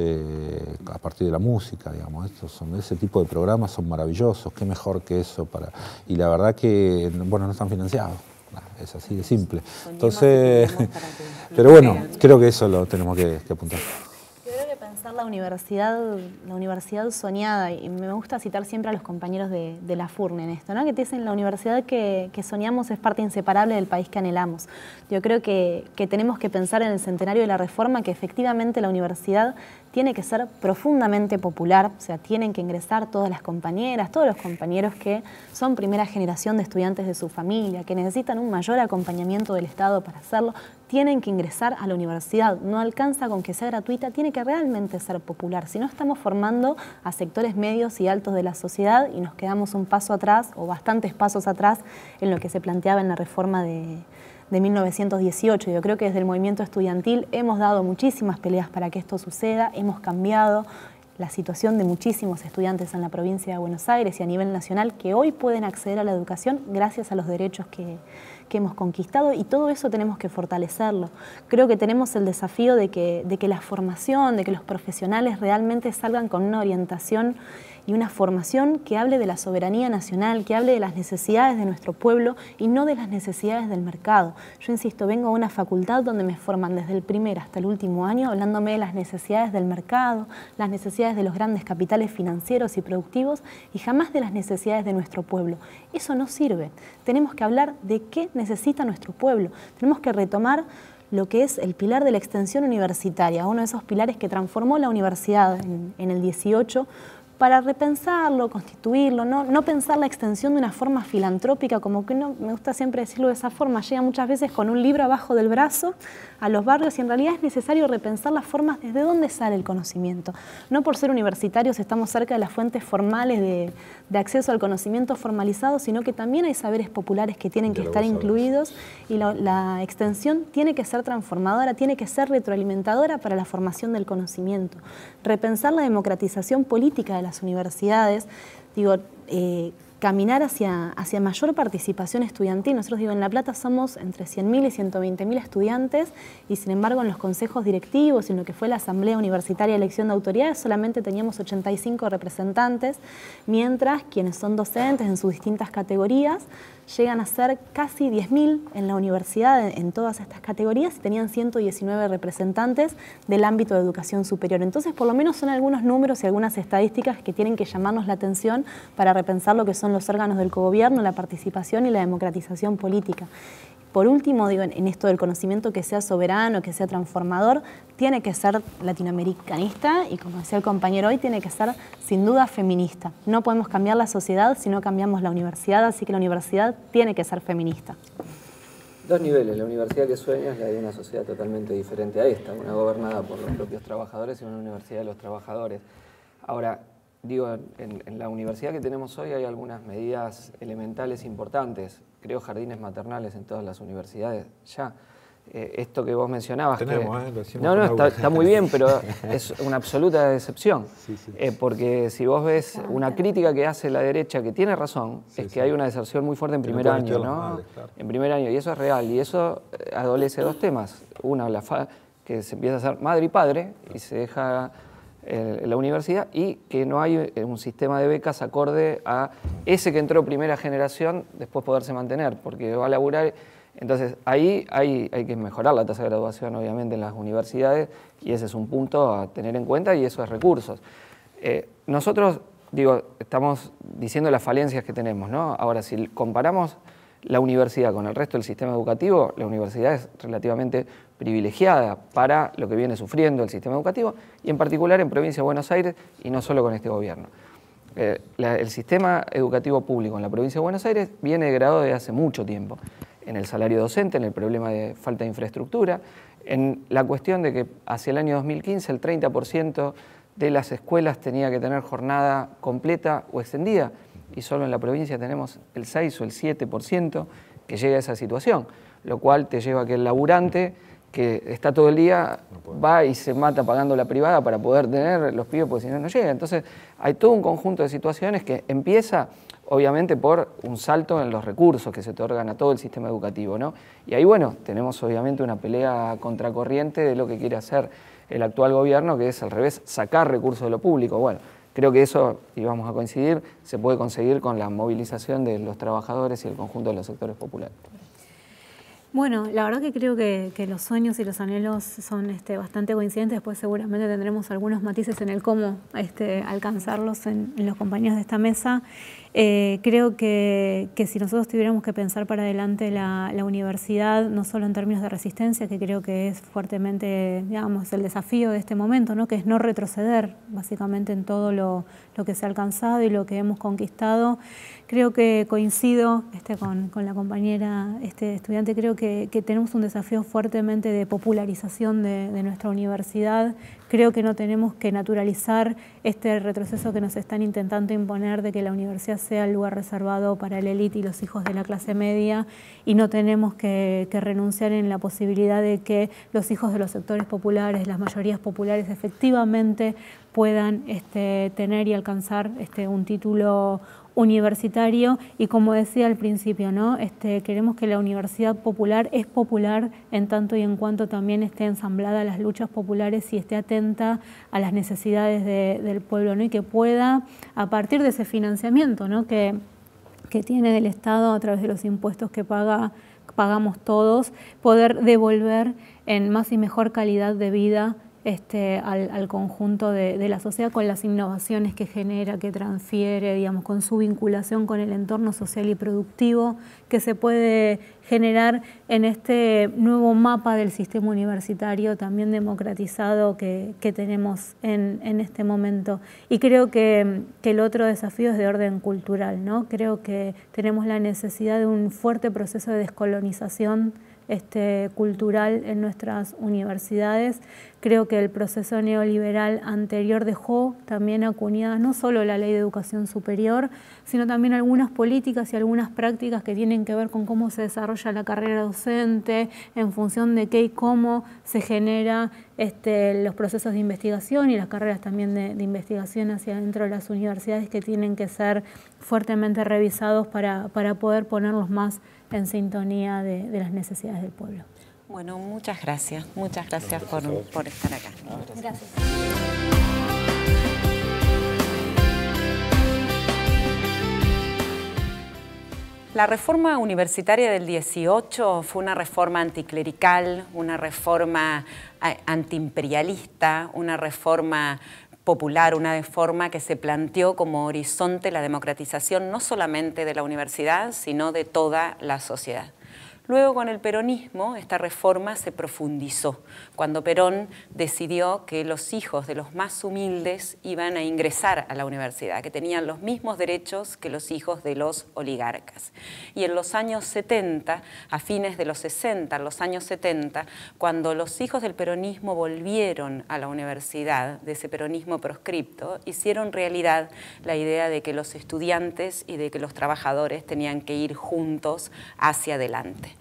a partir de la música, digamos. Ese tipo de programas son maravillosos, qué mejor que eso y la verdad que, bueno, no están financiados. Es así de simple. Entonces, pero bueno, creo que eso lo tenemos que apuntar. Pensar la universidad soñada, y me gusta citar siempre a los compañeros de la FURN en esto, ¿no? Que te dicen la universidad que soñamos es parte inseparable del país que anhelamos. Yo creo que tenemos que pensar en el centenario de la Reforma, que efectivamente la universidad tiene que ser profundamente popular, o sea, tienen que ingresar todas las compañeras, todos los compañeros que son primera generación de estudiantes de su familia, que necesitan un mayor acompañamiento del Estado para hacerlo, tienen que ingresar a la universidad. No alcanza con que sea gratuita, tiene que realmente ser popular. Si no, estamos formando a sectores medios y altos de la sociedad y nos quedamos un paso atrás, o bastantes pasos atrás, en lo que se planteaba en la reforma de 1918. Yo creo que desde el movimiento estudiantil hemos dado muchísimas peleas para que esto suceda, hemos cambiado la situación de muchísimos estudiantes en la provincia de Buenos Aires y a nivel nacional que hoy pueden acceder a la educación gracias a los derechos que hemos conquistado, y todo eso tenemos que fortalecerlo. Creo que tenemos el desafío de que la formación, de que los profesionales realmente salgan con una orientación y una formación que hable de la soberanía nacional, que hable de las necesidades de nuestro pueblo y no de las necesidades del mercado. Yo insisto, vengo a una facultad donde me forman desde el primer hasta el último año hablándome de las necesidades del mercado, las necesidades de los grandes capitales financieros y productivos y jamás de las necesidades de nuestro pueblo. Eso no sirve. Tenemos que hablar de qué necesita nuestro pueblo. Tenemos que retomar lo que es el pilar de la extensión universitaria, uno de esos pilares que transformó la universidad en el 18, para repensarlo, constituirlo, no pensar la extensión de una forma filantrópica, como que no, me gusta siempre decirlo de esa forma, llega muchas veces con un libro abajo del brazo a los barrios y en realidad es necesario repensar las formas desde dónde sale el conocimiento. No por ser universitarios estamos cerca de las fuentes formales de acceso al conocimiento formalizado, sino que también hay saberes populares que tienen que estar incluidos y la extensión tiene que ser transformadora, tiene que ser retroalimentadora para la formación del conocimiento. Repensar la democratización política de las universidades, caminar hacia mayor participación estudiantil. Nosotros en La Plata somos entre 100.000 y 120.000 estudiantes y sin embargo en los consejos directivos y en lo que fue la Asamblea Universitaria de Elección de Autoridades solamente teníamos 85 representantes, mientras quienes son docentes en sus distintas categorías llegan a ser casi 10.000 en la universidad en todas estas categorías y tenían 119 representantes del ámbito de educación superior. Entonces, por lo menos son algunos números y algunas estadísticas que tienen que llamarnos la atención para repensar lo que son los órganos del cogobierno, la participación y la democratización política. Por último, en esto del conocimiento que sea soberano, que sea transformador, tiene que ser latinoamericanista y, como decía el compañero hoy, tiene que ser sin duda feminista. No podemos cambiar la sociedad si no cambiamos la universidad, así que la universidad tiene que ser feminista. Dos niveles, la universidad que sueña es la de una sociedad totalmente diferente a esta, una gobernada por los propios trabajadores y una universidad de los trabajadores. Ahora, en la universidad que tenemos hoy hay algunas medidas elementales importantes. Creo jardines maternales en todas las universidades ya. Esto que vos mencionabas... Está muy bien, pero es una absoluta decepción. Porque si vos ves una crítica que hace la derecha, que tiene razón, es que hay una deserción muy fuerte en primer año, ¿no? En primer año, y eso es real. Y eso adolece dos temas. Una, que se empieza a ser madre y padre, y se deja la universidad, y que no hay un sistema de becas acorde a ese que entró primera generación, después poderse mantener, porque va a laburar. Entonces, ahí hay que mejorar la tasa de graduación, obviamente, en las universidades, y ese es un punto a tener en cuenta, y eso es recursos. Nosotros, estamos diciendo las falencias que tenemos, ¿no? Ahora, si comparamos la universidad con el resto del sistema educativo, la universidad es relativamente privilegiada para lo que viene sufriendo el sistema educativo, y en particular en Provincia de Buenos Aires, y no solo con este gobierno. El sistema educativo público en la Provincia de Buenos Aires viene degradado desde hace mucho tiempo, en el salario docente, en el problema de falta de infraestructura, en la cuestión de que hacia el año 2015 el 30% de las escuelas tenía que tener jornada completa o extendida, y solo en la provincia tenemos el 6 o el 7% que llega a esa situación, lo cual te lleva a que el laburante que está todo el día va y se mata pagando la privada para poder tener los pibes, porque si no, no llega. Entonces hay todo un conjunto de situaciones que empieza obviamente por un salto en los recursos que se otorgan a todo el sistema educativo, ¿no? Y ahí, bueno, tenemos obviamente una pelea contracorriente de lo que quiere hacer el actual gobierno, que es al revés, sacar recursos de lo público. Bueno, creo que eso, y vamos a coincidir, se puede conseguir con la movilización de los trabajadores y el conjunto de los sectores populares. Bueno, la verdad que creo que los sueños y los anhelos son bastante coincidentes. Después seguramente tendremos algunos matices en el cómo alcanzarlos en los compañeros de esta mesa. Creo que si nosotros tuviéramos que pensar para adelante la universidad, no solo en términos de resistencia, que creo que es fuertemente, digamos, el desafío de este momento, ¿no? Que es no retroceder básicamente en todo lo que se ha alcanzado y lo que hemos conquistado. Creo que coincido con la compañera estudiante, creo que tenemos un desafío fuertemente de popularización de nuestra universidad. Creo que no tenemos que naturalizar este retroceso que nos están intentando imponer de que la universidad sea el lugar reservado para la élite y los hijos de la clase media, y no tenemos que renunciar en la posibilidad de que los hijos de los sectores populares, las mayorías populares, efectivamente puedan tener y alcanzar un título universitario. Y como decía al principio, ¿no? Queremos que la universidad popular es popular en tanto y en cuanto también esté ensamblada a las luchas populares y esté atenta a las necesidades del pueblo, ¿no? Y que pueda, a partir de ese financiamiento, ¿no? que tiene del Estado a través de los impuestos que pagamos todos, poder devolver en más y mejor calidad de vida al conjunto de la sociedad con las innovaciones que genera, que transfiere, digamos, con su vinculación con el entorno social y productivo que se puede generar en este nuevo mapa del sistema universitario también democratizado que tenemos en este momento. Y creo que el otro desafío es de orden cultural, ¿no? Creo que tenemos la necesidad de un fuerte proceso de descolonización cultural en nuestras universidades. Creo que el proceso neoliberal anterior dejó también acuñadas no solo la Ley de Educación Superior, sino también algunas políticas y algunas prácticas que tienen que ver con cómo se desarrolla la carrera docente, en función de qué y cómo se genera los procesos de investigación y las carreras también de investigación hacia dentro de las universidades, que tienen que ser fuertemente revisados para poder ponerlos más en sintonía de las necesidades del pueblo. Bueno, muchas gracias por estar acá. Gracias. La reforma universitaria del 18 fue una reforma anticlerical, una reforma antiimperialista, una reforma popular, una reforma que se planteó como horizonte la democratización no solamente de la universidad, sino de toda la sociedad. Luego, con el peronismo, esta reforma se profundizó, cuando Perón decidió que los hijos de los más humildes iban a ingresar a la universidad, que tenían los mismos derechos que los hijos de los oligarcas. Y en los años 70, a fines de los 60, en los años 70, cuando los hijos del peronismo volvieron a la universidad, de ese peronismo proscripto, hicieron realidad la idea de que los estudiantes y de que los trabajadores tenían que ir juntos hacia adelante.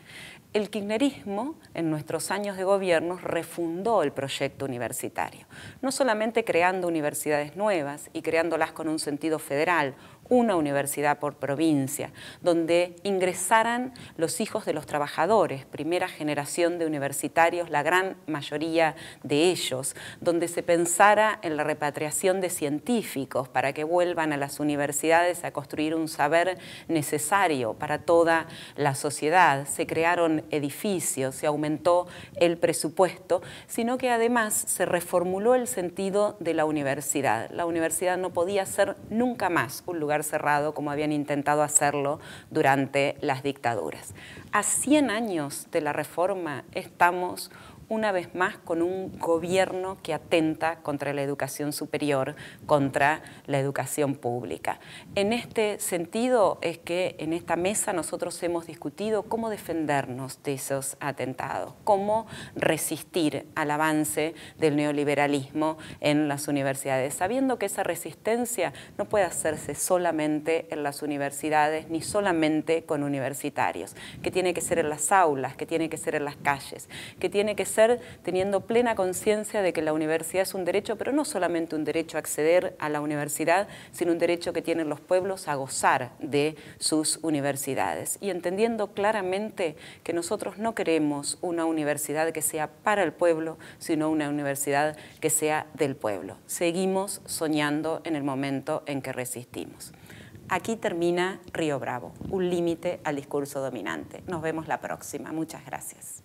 El kirchnerismo, en nuestros años de gobierno, refundó el proyecto universitario, no solamente creando universidades nuevas y creándolas con un sentido federal, una universidad por provincia, donde ingresaran los hijos de los trabajadores, primera generación de universitarios, la gran mayoría de ellos, donde se pensara en la repatriación de científicos para que vuelvan a las universidades a construir un saber necesario para toda la sociedad. Se crearon edificios, se aumentó el presupuesto, sino que además se reformuló el sentido de la universidad. La universidad no podía ser nunca más un lugar cerrado como habían intentado hacerlo durante las dictaduras. A 100 años de la reforma estamos una vez más con un gobierno que atenta contra la educación superior, contra la educación pública. En este sentido es que en esta mesa nosotros hemos discutido cómo defendernos de esos atentados, cómo resistir al avance del neoliberalismo en las universidades, sabiendo que esa resistencia no puede hacerse solamente en las universidades ni solamente con universitarios, que tiene que ser en las aulas, que tiene que ser en las calles, que tiene que ser teniendo plena conciencia de que la universidad es un derecho, pero no solamente un derecho a acceder a la universidad, sino un derecho que tienen los pueblos a gozar de sus universidades. Y entendiendo claramente que nosotros no queremos una universidad que sea para el pueblo, sino una universidad que sea del pueblo. Seguimos soñando en el momento en que resistimos. Aquí termina Río Bravo, un límite al discurso dominante. Nos vemos la próxima. Muchas gracias.